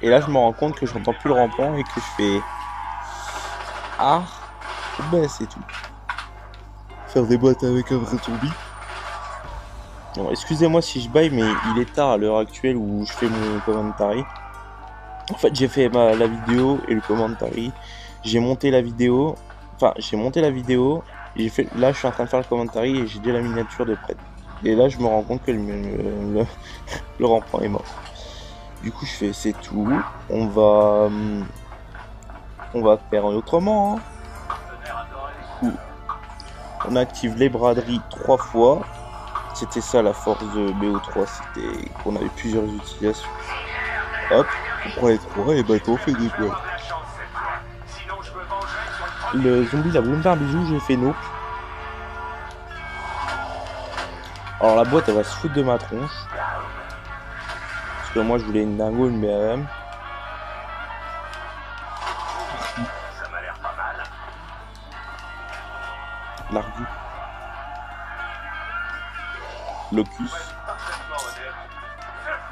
Et là, je me rends compte que je n'entends plus le rampant et que je fais... Ah, ben c'est tout. Faire des boîtes avec un vrai zombie. Bon, excusez-moi si je baille, mais il est tard à l'heure actuelle où je fais mon commentary. En fait, j'ai fait la vidéo et le commentary. J'ai monté la vidéo. Enfin, j'ai monté la vidéo. Et là, je suis en train de faire le commentary et j'ai déjà la miniature de près. Et là, je me rends compte que le rampant est mort. Du coup, je fais c'est tout. On va faire autrement. Hein. Du coup, on active les braderies 3 fois. C'était ça la force de BO3, c'était qu'on avait plusieurs utilisations. Hop, on prend les 3 et bah on fait des boîtes. Le zombie il a voulu me faire un bisou, j'ai fait nope. Alors la boîte elle va se foutre de ma tronche. Parce que moi je voulais une dingo, une BRM. L'argu. Locus.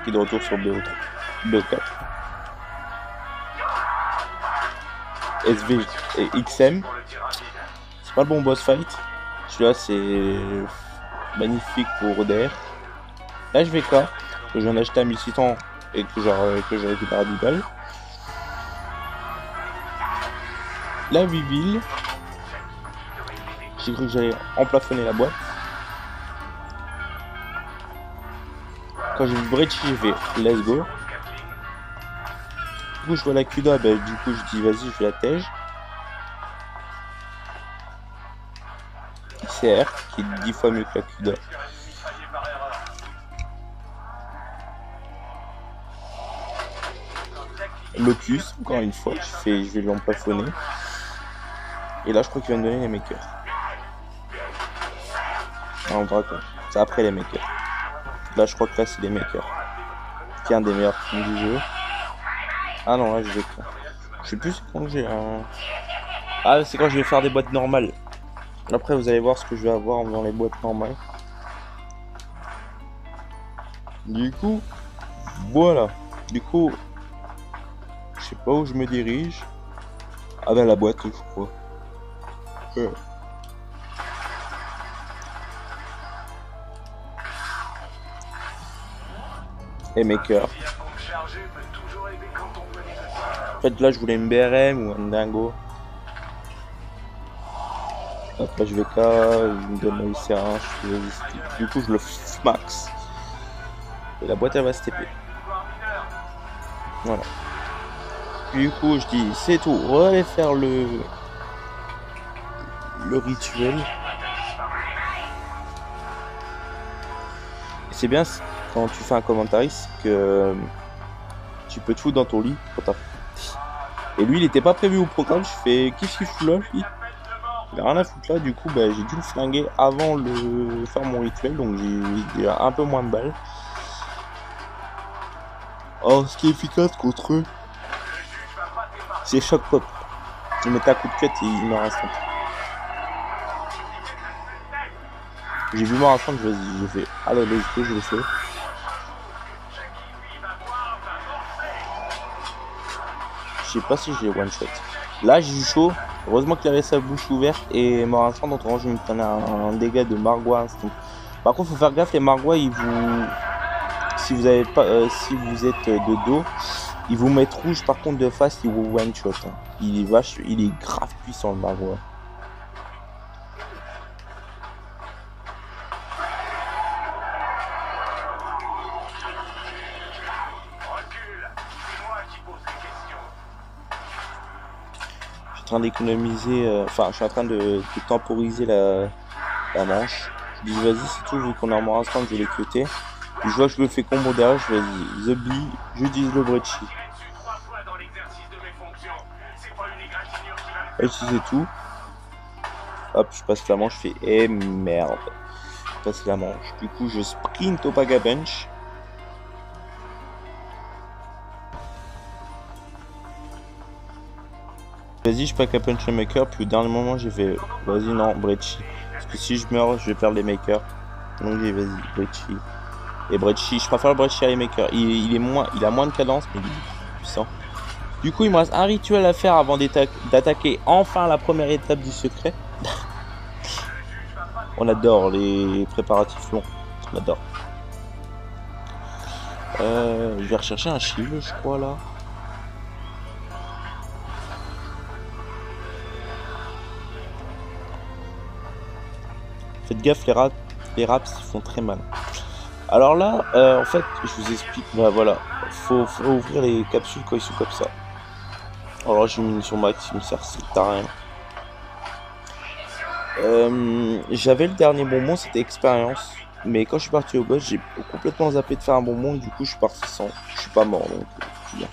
Qui est de retour sur BO3. BO4. SV et XM. C'est pas le bon boss fight. Celui-là c'est magnifique pour ODR. Là je vais K. Que je viens d'acheter à 1600 et que j'ai récupéré à 10 balles. La Viville. J'ai cru que j'allais emplafonner la boîte. Quand j'ai vu Breachy, j'ai fait let's go. Du coup, je vois la Kuda, bah, du coup, je dis vas-y, je la tège. ICR, qui est 10 fois mieux que la Kuda. Locus, encore une fois, je vais lui emplafonner. Et là, je crois qu'il va me donner les makers. Non, Dracon, c'est après les makers. Là, je crois que là, c'est les makers. Qui est un des meilleurs films du jeu. Ah non, là, je vais pas. Je sais plus quand j'ai un... Ah, c'est quand je vais faire des boîtes normales. Après, vous allez voir ce que je vais avoir en faisant les boîtes normales. Du coup, voilà. Du coup, je sais pas où je me dirige. Ah ben la boîte, je crois. Et maker. En fait, là, je voulais une BRM ou un dingo. Après, je vais K, il me donne la ICR1, du coup, je le max. Et la boîte, elle va se TP. Voilà. Du coup, je dis, c'est tout. On va aller faire le rituel. Et c'est bien quand tu fais un commentaire, c'est que tu peux te foutre dans ton lit quand t'as. Et lui, il était pas prévu au programme. Je fais, qu'est-ce qu'il fout là, lui? Il a rien à foutre là. Du coup, bah, j'ai dû le flinguer avant de faire mon rituel. Donc, j'ai un peu moins de balles. Oh, ce qui est efficace contre eux, c'est choc pop. Tu mets ta coup de cut et il meurt instant. J'ai vu mort instant, j'ai fait allez, let's go, je le fais. Je sais pas si je l'ai one shot. Là j'ai eu chaud. Heureusement qu'il avait sa bouche ouverte et mort instant, donc je me prenais un dégât de Margwa instant. Par contre, faut faire gaffe, les Margwa, ils vous. Si vous avez pas, si vous êtes de dos, ils vous mettent rouge. Par contre, de face, ils vous one shot. Hein. Il est grave puissant le Margwa. Je suis en train d'économiser, enfin, je suis en train de temporiser la manche. Je dis vas-y, c'est tout, vu qu'on est en mort instant, je vais les cuter. Je vois que je me fais combo derrière, je vais dire The Bee, j'utilise le Brecci. Utiliser tout. Hop, je passe la manche, je fais eh merde. Je passe la manche. Du coup, je sprint au Paga Bench. Vas-y, je pack à punch les makers, puis au dernier moment, j'ai fait vas-y, non, Brecci. Parce que si je meurs, je vais perdre les makers. Donc, j'ai vas-y, Brecci. Et Brecci, je préfère le Brecci à les makers. Il a moins de cadence, mais il est plus puissant. Du coup, il me reste un rituel à faire avant d'attaquer enfin la première étape du secret. On adore les préparatifs longs. On adore. Je vais rechercher un shield, je crois, là. Faites gaffe, les raps ils font très mal. Alors là, en fait, je vous explique. Bah voilà, faut ouvrir les capsules quand ils sont comme ça. Alors j'ai une munition max, il me sert à rien. J'avais le dernier bonbon, c'était expérience. Mais quand je suis parti au boss, j'ai complètement zappé de faire un bonbon. Du coup, je suis parti sans. Je suis pas mort, donc c'est bien.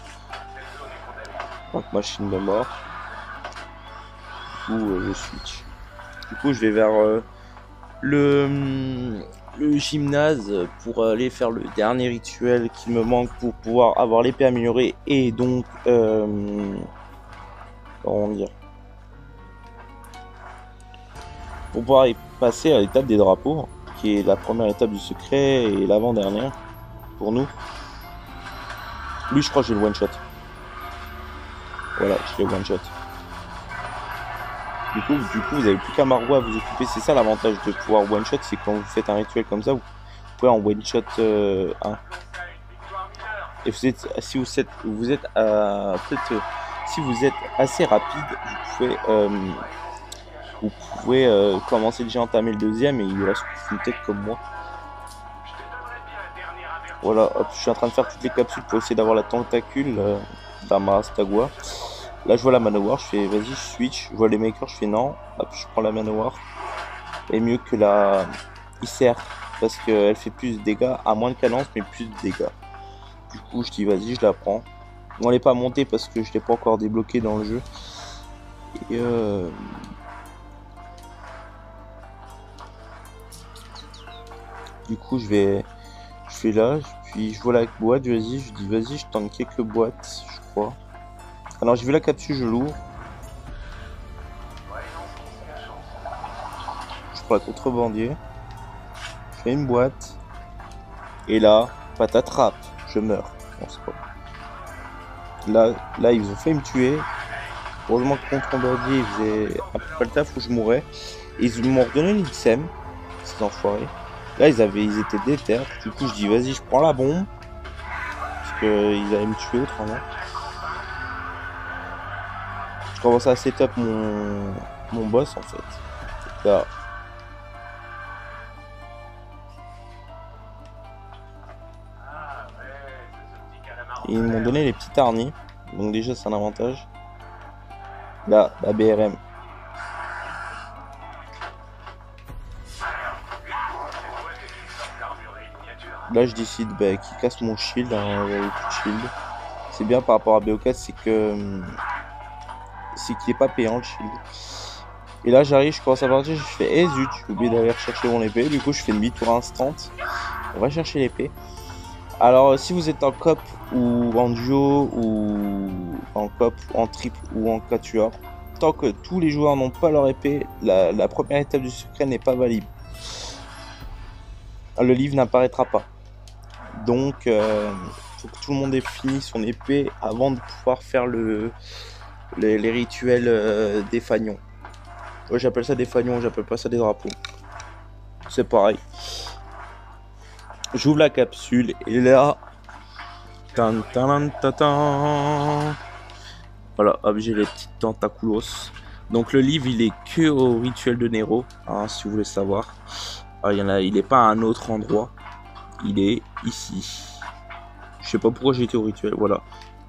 Donc machine de mort. Du coup, je switch. Du coup, je vais vers le gymnase pour aller faire le dernier rituel qui me manque pour pouvoir avoir l'épée améliorée et donc comment dire, pour pouvoir passer à l'étape des drapeaux qui est la première étape du secret et l'avant-dernière pour nous. Lui, je crois que j'ai le one shot. Voilà, je l'ai one shot. Du coup, vous avez plus qu'un Margot à vous occuper. C'est ça l'avantage de pouvoir one shot, c'est quand vous faites un rituel comme ça, vous pouvez en one shot 1. Et si vous êtes peut-être si vous êtes assez rapide, vous pouvez commencer déjà à entamer le deuxième et il reste une tête comme moi. Voilà, hop, je suis en train de faire toutes les capsules pour essayer d'avoir la tentacule d'Amarastagua. Là, je vois la Manowar, je fais vas-y, je switch. Je vois les makers, je fais non. Hop, je prends la Manowar. Et mieux que la ICR parce qu'elle fait plus de dégâts, à moins de cadence, mais plus de dégâts. Du coup, je dis vas-y, je la prends. On n'est pas monté parce que je l'ai pas encore débloqué dans le jeu. Et du coup, je fais là, puis je vois la boîte, vas-y, je dis vas-y, je tente quelques boîtes, je crois. Alors j'ai vu la capsule, je l'ouvre. Je prends la contrebandier. Je fais une boîte. Et là, patatrape, je meurs. Bon, c'est pas bon. Là, ils ont fait me tuer. Heureusement que le contrebandier, il faisait un peu pas le taf où je mourrais. Et ils m'ont redonné l'XM, ces enfoirés. Là, ils étaient déter. Du coup, je dis vas-y, je prends la bombe. Parce qu'ils allaient me tuer autrement. Je commence à setup mon boss en fait. Là. Et ils m'ont donné les petits harnis. Donc déjà c'est un avantage. Là, la BRM. Là je décide qu'il casse mon shield, hein, shield. C'est bien par rapport à BO4, c'est qu'il est pas payant le shield. Et là j'arrive, je commence à partir, je fais zut, j'ai oublié d'aller chercher mon épée. Du coup je fais demi-tour instant. On va chercher l'épée. Alors si vous êtes en coop ou en duo ou en coop, en triple ou en quatuor, tant que tous les joueurs n'ont pas leur épée, la première étape du secret n'est pas valide. Le livre n'apparaîtra pas. Donc faut que tout le monde ait fini son épée avant de pouvoir faire les rituels des fagnons. Ouais, j'appelle ça des fagnons, j'appelle pas ça des drapeaux. C'est pareil. J'ouvre la capsule et là, voilà, hop, j'ai les petites tentaculos. Donc le livre, il est que au rituel de Nero, hein, si vous voulez savoir. Alors, il est pas à un autre endroit, il est ici. Je sais pas pourquoi j'ai été au rituel. Voilà,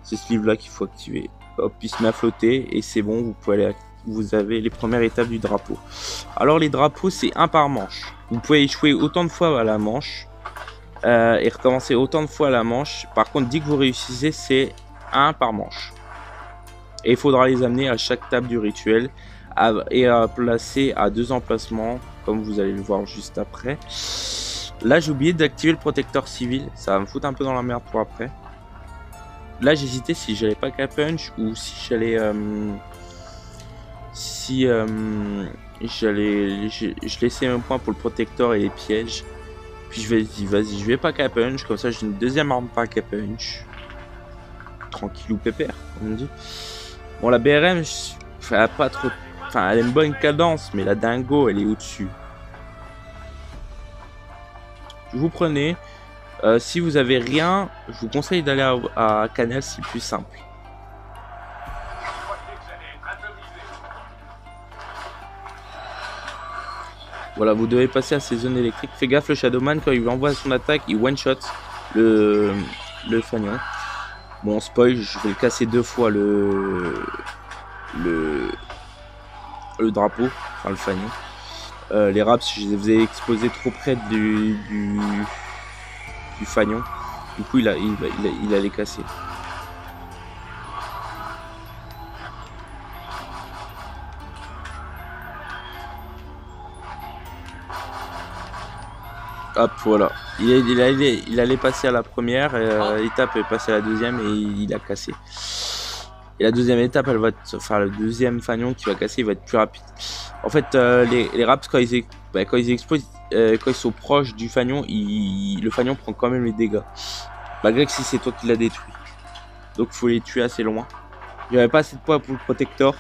c'est ce livre-là qu'il faut activer. Hop, il se met à flotter et c'est bon, vous pouvez aller. Vous avez les premières étapes du drapeau. Alors les drapeaux, c'est un par manche. Vous pouvez échouer autant de fois à la manche et recommencer autant de fois la manche. Par contre, dès que vous réussissez, c'est 1 par manche. Et il faudra les amener à chaque table du rituel et à placer à 2 emplacements, comme vous allez le voir juste après. Là, j'ai oublié d'activer le protecteur civil. Ça va me foutre un peu dans la merde pour après. Là, j'hésitais si j'allais pas qu'à punch ou si j'allais... je laissais un point pour le protecteur et les pièges. Puis je vais dire, vas-y, je vais pas qu'à punch. Comme ça, j'ai une deuxième arme pas qu'à punch. Tranquille ou pépère, comme on dit. Bon, la BRM, elle a pas trop... Enfin, elle a une bonne cadence, mais la dingo, elle est au-dessus. Vous prenez. Si vous avez rien, je vous conseille d'aller à Canal, c'est plus simple. Voilà, vous devez passer à ces zones électriques. Fais gaffe, le Shadowman, quand il envoie son attaque, il one-shot le fanion. Bon, spoil, je vais le casser 2 fois le drapeau, enfin le fanion. Les raps, je les ai exposés trop près du fanion. Du coup, il allait casser. Hop, voilà. Il allait passer à la première étape et passer à la deuxième et il a cassé. Et la deuxième étape, elle va être, enfin le deuxième fanion qui va casser, il va être plus rapide. En fait, les raps quand ils explosent, quand ils sont proches du fanion, le fanion prend quand même les dégâts. Malgré que si c'est toi qui l'as détruit. Donc faut les tuer assez loin. J'avais pas assez de poids pour le protecteur.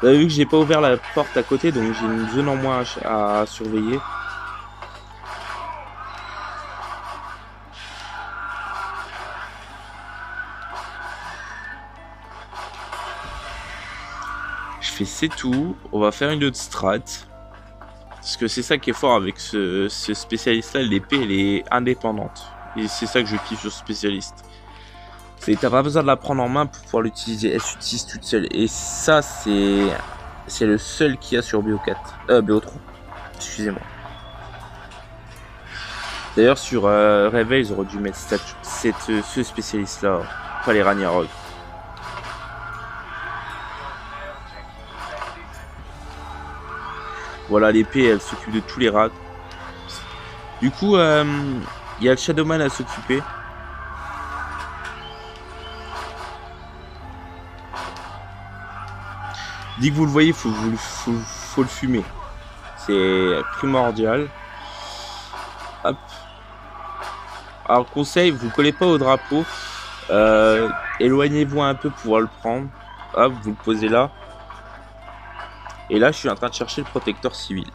Vous avez vu que j'ai pas ouvert la porte à côté, donc j'ai une zone en moins à surveiller. Je fais c'est tout. On va faire une autre strat. Parce que c'est ça qui est fort avec ce spécialiste là, l'épée elle est indépendante. Et c'est ça que je kiffe sur ce spécialiste. T'as pas besoin de la prendre en main pour pouvoir l'utiliser, elle s'utilise toute seule. Et ça c'est le seul qu'il y a sur BO4. BO3. Excusez-moi. D'ailleurs sur Réveil ils auraient dû mettre ce spécialiste là, pas les Ragnarok. Voilà, l'épée elle s'occupe de tous les rats. Du coup il y a le Shadowman à s'occuper. Dès que vous le voyez, faut le fumer. C'est primordial. Hop. Alors conseil, vous collez pas au drapeau. Éloignez-vous un peu pour pouvoir le prendre. Hop, vous le posez là. Et là, je suis en train de chercher le protecteur civil.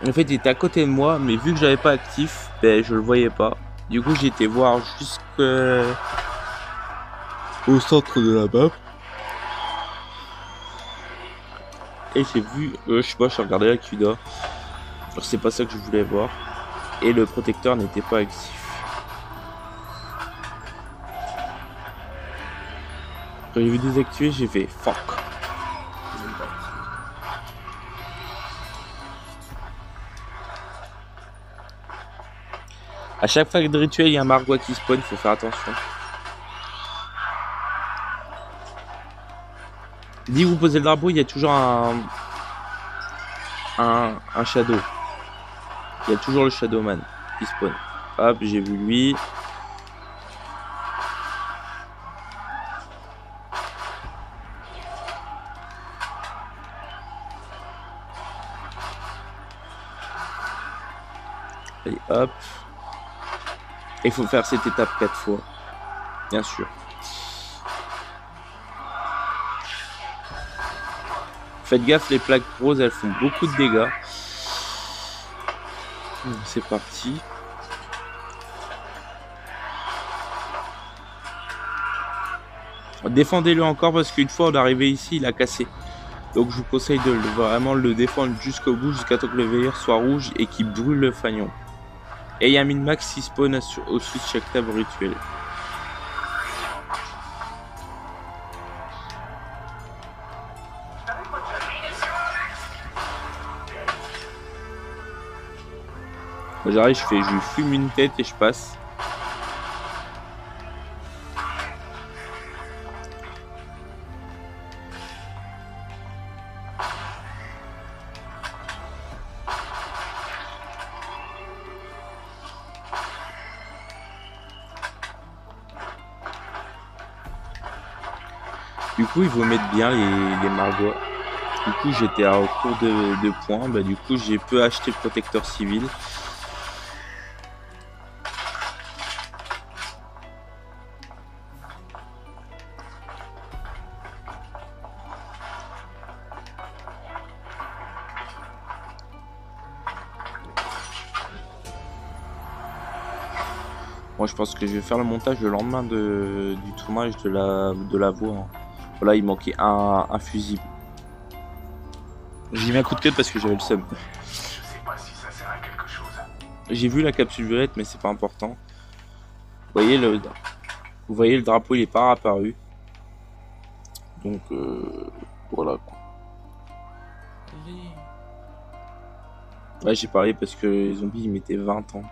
En fait, il était à côté de moi, mais vu que j'avais pas actif, ben, je le voyais pas. Du coup, j'ai été voir jusqu'au centre de la map. Et j'ai vu, je sais pas, je regardais la Cuda. Alors c'est pas ça que je voulais voir. Et le protecteur n'était pas actif. Quand j'ai vu désactiver, j'ai fait fuck. À chaque fois que de rituel, il y a un Margwa qui spawn, il faut faire attention. Dès que vous posez le drapeau, il y a toujours un shadow. Il y a toujours le Shadowman qui spawn. Hop, j'ai vu lui. Allez, hop. Il faut faire cette étape 4 fois. Bien sûr. Faites gaffe, les plaques roses, elles font beaucoup de dégâts. C'est parti. Défendez-le encore parce qu'une fois on est arrivé ici, il a cassé. Donc je vous conseille de vraiment le défendre jusqu'au bout, jusqu'à temps que le veilleur soit rouge et qu'il brûle le fanion. Et il y a un min-max qui spawn au-dessus de chaque table rituelle. J'arrive, je lui fume une tête et je passe. Du coup, il faut mettre bien les magois. Du coup, j'étais à court de points. Bah, du coup, j'ai peu acheté le protecteur civil. Moi, je pense que je vais faire le montage le lendemain du tournage de la voie. Voilà, il manquait un fusible. J'ai mis un coup de queue parce que j'avais le seum. Je sais pas si ça sert à quelque chose. J'ai vu la capsule violette, mais c'est pas important. Vous voyez le drapeau, il est pas apparu. Donc voilà quoi. Ouais, j'ai parlé parce que les zombies ils mettaient 20 ans.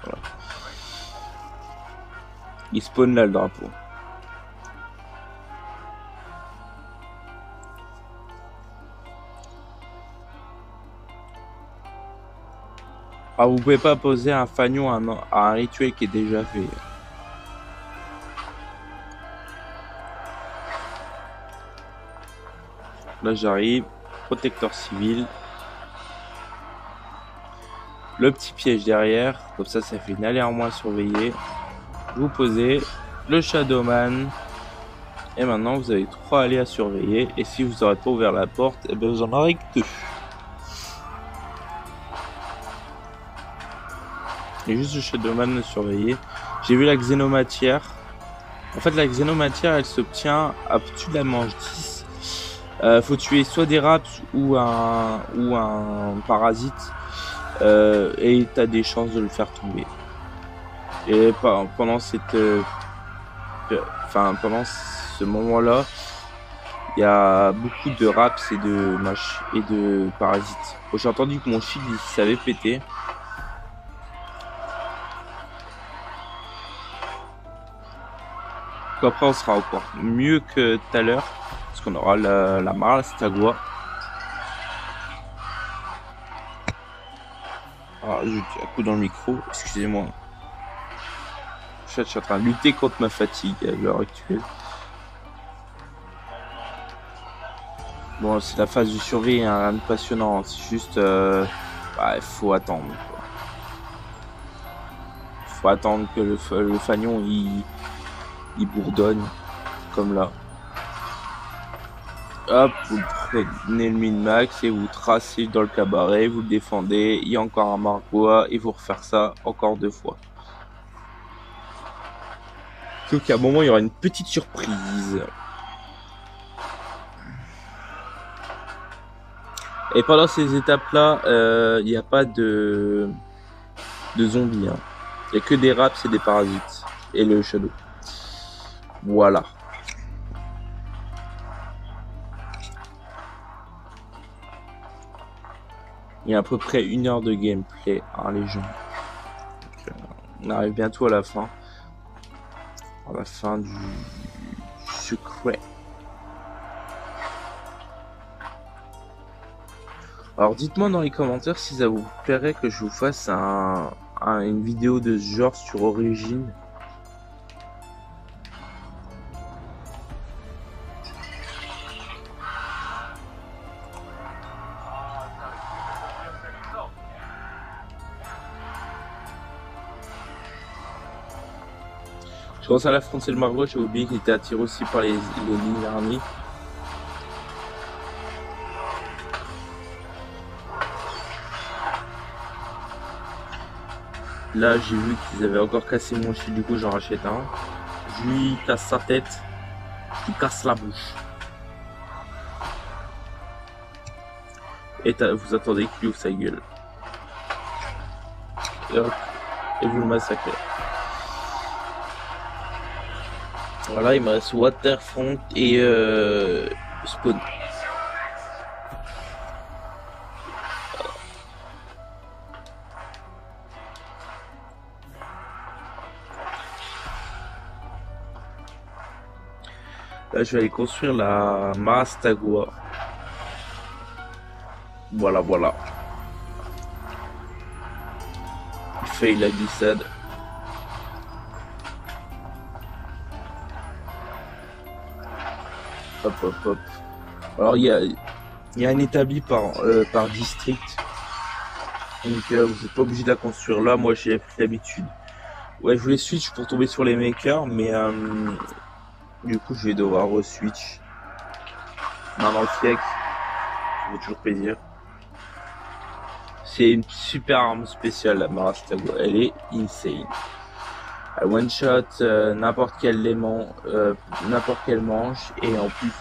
Voilà. Il spawn là le drapeau. Ah, vous pouvez pas poser un fanion à un rituel qui est déjà fait. Là j'arrive, protecteur civil. Le petit piège derrière, comme ça ça fait une allée en moins surveillée. Vous posez le Shadowman. Et maintenant vous avez 3 allées à surveiller. Et si vous n'aurez pas ouvert la porte, et ben vous en aurez que 2. Et juste le Shadowman à surveiller. J'ai vu la xénomatière. En fait la xénomatière elle s'obtient au-dessus de la manche 10. Faut tuer soit des raps ou un parasite. Et tu as des chances de le faire tomber. Et pendant pendant ce moment-là, il y a beaucoup de raps et de parasites. J'ai entendu que mon shield il savait péter. Donc après on sera encore mieux que tout à l'heure. Parce qu'on aura la Mara Stagua. Ah, j'ai un coup dans le micro, excusez-moi. Je suis en train de lutter contre ma fatigue à l'heure actuelle. Bon, c'est la phase du survie, hein, rien de passionnant. C'est juste, il faut attendre. Quoi. Faut attendre que le fanion il bourdonne, comme là. Hop, vous prenez le min-max et vous tracez dans le cabaret, vous le défendez. Il y a encore un margois et vous refaire ça encore 2 fois. Donc à un moment il y aura une petite surprise. Et pendant ces étapes-là, il n'y a pas de zombies. Hein. Il n'y a que des raps et des parasites. Et le shadow. Voilà. Il y a à peu près 1 heure de gameplay, hein, les gens. Donc, on arrive bientôt à la fin. À la fin du secret. Alors dites-moi dans les commentaires si ça vous plairait que je vous fasse une vidéo de ce genre sur Origin. Je commence à l'affronter le Margot, j'ai oublié qu'il était attiré aussi par les lignes armées. Là j'ai vu qu'ils avaient encore cassé mon shield, du coup j'en rachète un. Je lui casse sa tête, je lui casse la bouche. Et vous attendez qu'il ouvre sa gueule. Et hop, et vous le massacrez. Voilà, il me reste Waterfront et Spawn. Là, je vais aller construire la Marastagua. Voilà, voilà. Fait la glissade. Hop, hop, hop. Alors, il y a un établi par district. Donc, vous n'êtes pas obligé de la construire là. Moi, j'ai pris l'habitude. Ouais, je voulais switch pour tomber sur les makers, mais du coup, je vais devoir re-switch. Non, dans le FIEC, ça fait toujours plaisir. C'est une super arme spéciale, la Marastagua. Elle est insane. Elle one shot n'importe quel élément, n'importe quelle manche, et en plus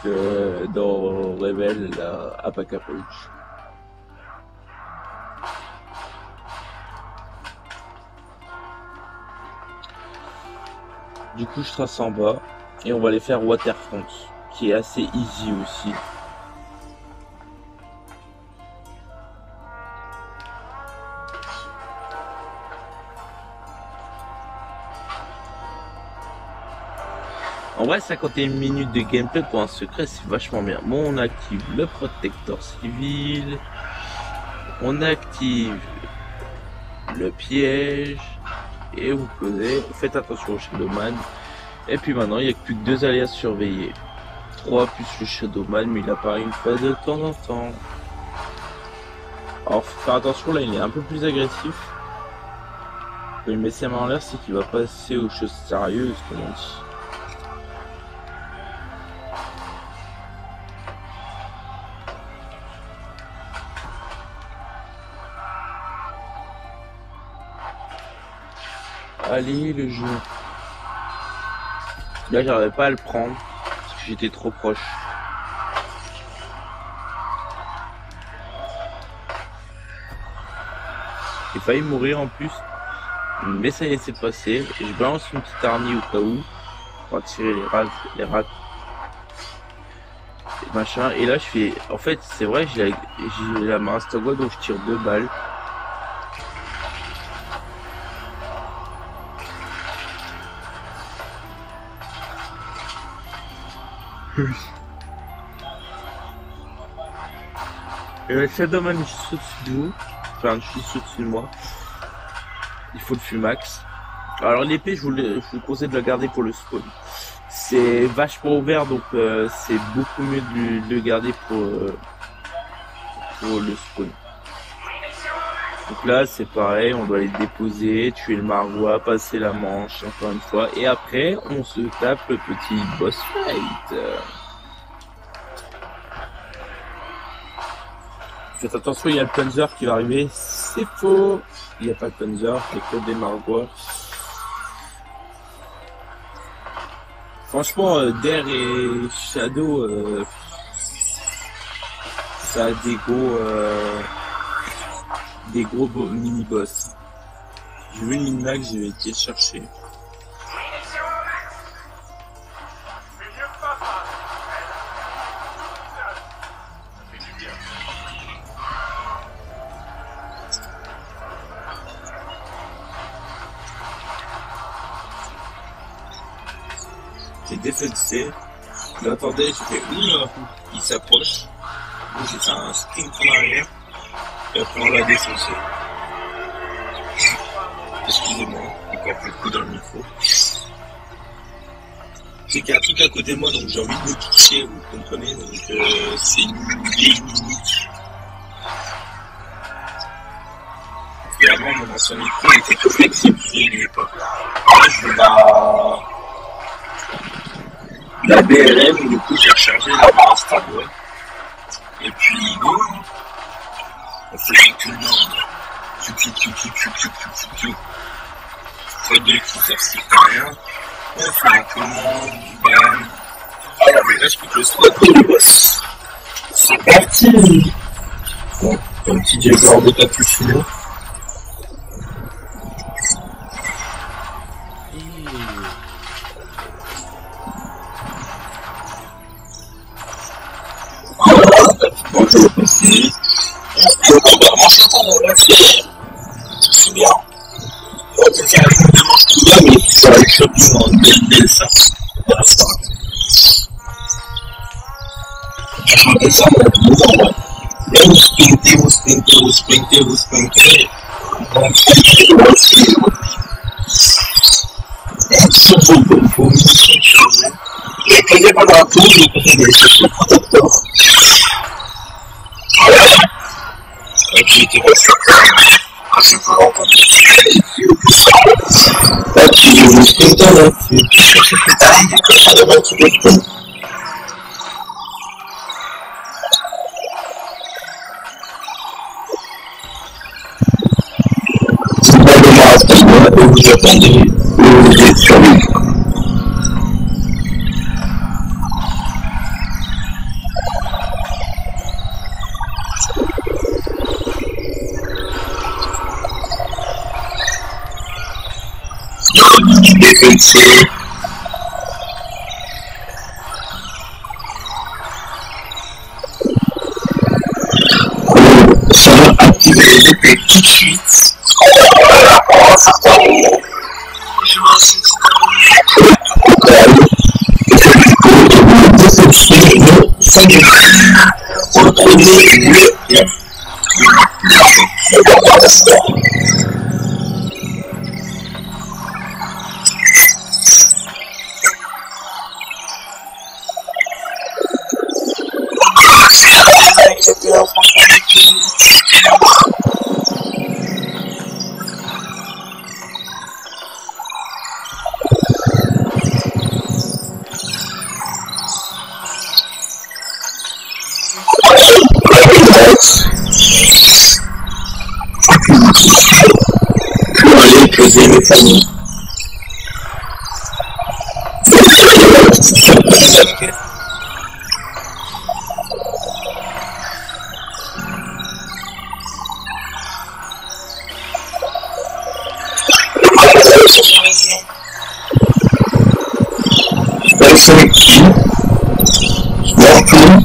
dans Rebel, la Apac Approach. Du coup, je trace en bas et on va aller faire Waterfront, qui est assez easy aussi. En vrai, 51 minutes de gameplay pour un secret, c'est vachement bien. Bon, on active le protecteur civil, on active le piège, et vous faites attention au Shadowman. Et puis maintenant, il n'y a plus que 2 alias surveillés. 3 plus le Shadowman, mais il apparaît une fois de temps en temps. Alors, faut faire attention, là, il est un peu plus agressif. Quand il met ses mains en l'air, c'est qu'il va passer aux choses sérieuses, comme on dit. Allez, le jeu. Là, j'arrivais pas à le prendre parce que j'étais trop proche. J'ai failli mourir en plus, mais ça y est, c'est passé. Et je balance une petite armée au cas où pour attirer les rats, et machin. Et là, je fais. En fait, c'est vrai, j'ai la Marastagua, donc je tire 2 balles. Et le Shadowman est juste au-dessus de vous, enfin juste au-dessus de moi. Il faut le Fumax. Alors l'épée, je vous conseille de la garder pour le spawn. C'est vachement ouvert, donc c'est beaucoup mieux de le garder pour le spawn. Donc là c'est pareil, on doit les déposer, tuer le marois, passer la manche encore une fois, et après on se tape le petit boss fight. Faites attention, il y a le Panzer qui va arriver. C'est faux. Il n'y a pas de Panzer, il n'y a que des marois. Franchement, Der et Shadow, ça a des gros mini-boss. J'ai vu une mini-max, je vais essayer de chercher. J'ai défoncé, j'attendais, j'ai fait oula, il s'approche, j'ai fait un sprint en arrière, et après on l'a défoncé. Excusez-moi, il n'y a plus de coup dans le micro. C'est qu'il y a un truc à côté de moi, donc j'ai envie de me toucher, vous comprenez, donc c'est une vieille minute. Et avant, mon ancien micro était tout flexible, il n'y est pas. Là, je vais la BLM, du coup j'ai rechargé la Marastagua. Et puis go, on fait tout le monde. Faut deux qui s'abstiennent rien. On fait tout le monde. Bam. Alors mais là je peux que le spot de boss. C'est parti. Bon, un petit départ de capuchon. shopping en belle ça. Pour l'instant. Franchement, ça, on a tout le monde. Et vous sprintez. Donc, c'est pour une chose. Et quand il n'y a pas de rapport, vous pouvez des choses protecteurs. Voilà. Activité quand c'est pour rencontrer là, tu vous sprinter, là. Tu cherches le taille, quand ça devrait être le sprint. C'est pas de marathon, et vous attendez, et vous êtes survécu. C'est ça va activer les épées tout de suite. Voilà, pour un certain moment. Je vois si c'est le déception de Saguenay. Reprenez le pour aller poser les familles. Je sélectionne, je m'entoure,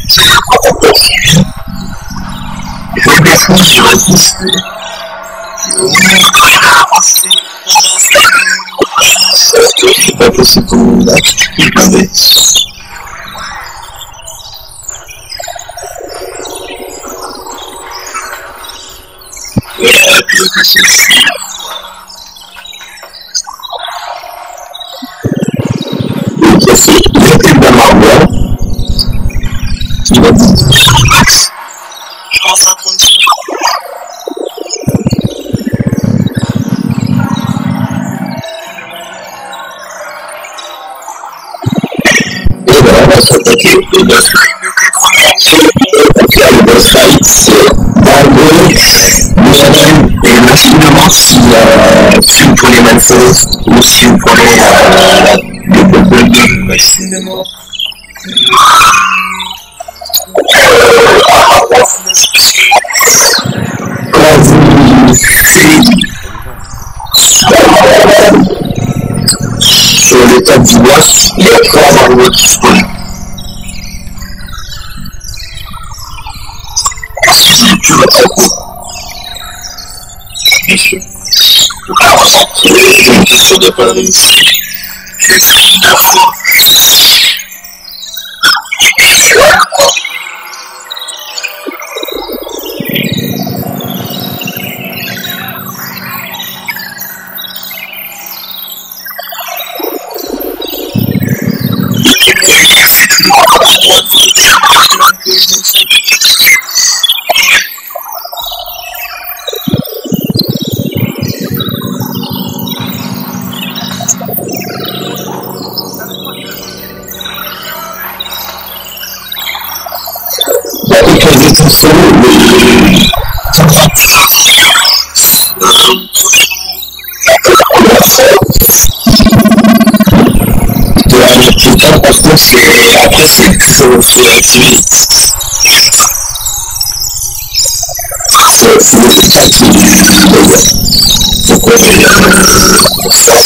je défonce sur la piste, c'est pas possible comme là, je peux pas si vous prenez Manifest ou si vous prenez le Google Game facilement. Quand vous faites sur l'état du boss, il y a 3 endroits qui se posent. Si vous plus votre coup, bien sûr. Alors, c'est une question de pas réussir. Je suis une fois. Et voilà quoi. Tout seul, mais ça va pas. Par contre, c'est après c'est faut l'activer. C'est le truc qui donc on ça.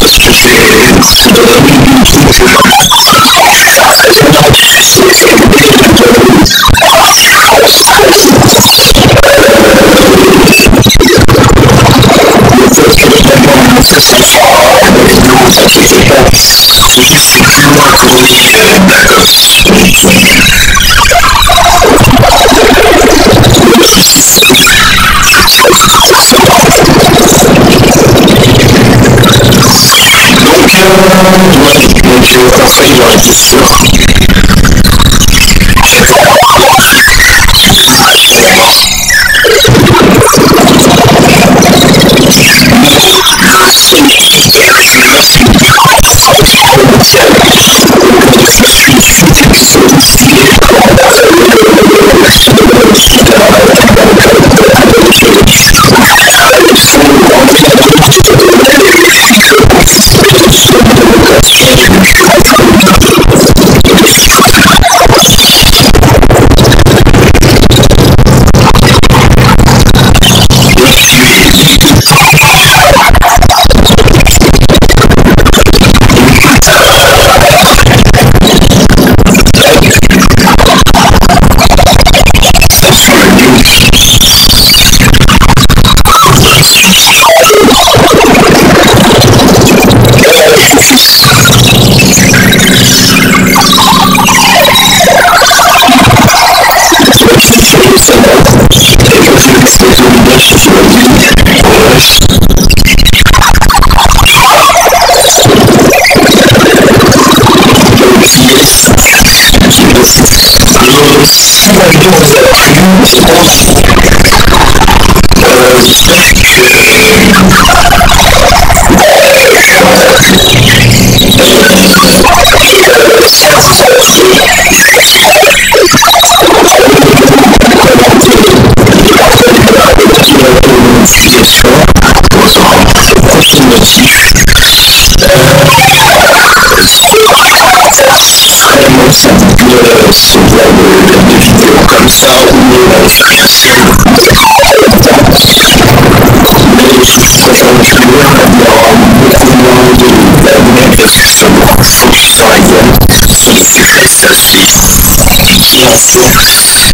Parce que j'ai comme ça ou l'expérience. Parce que ça me focus sur la gueule, sur les effets, ça c'est qui en faut.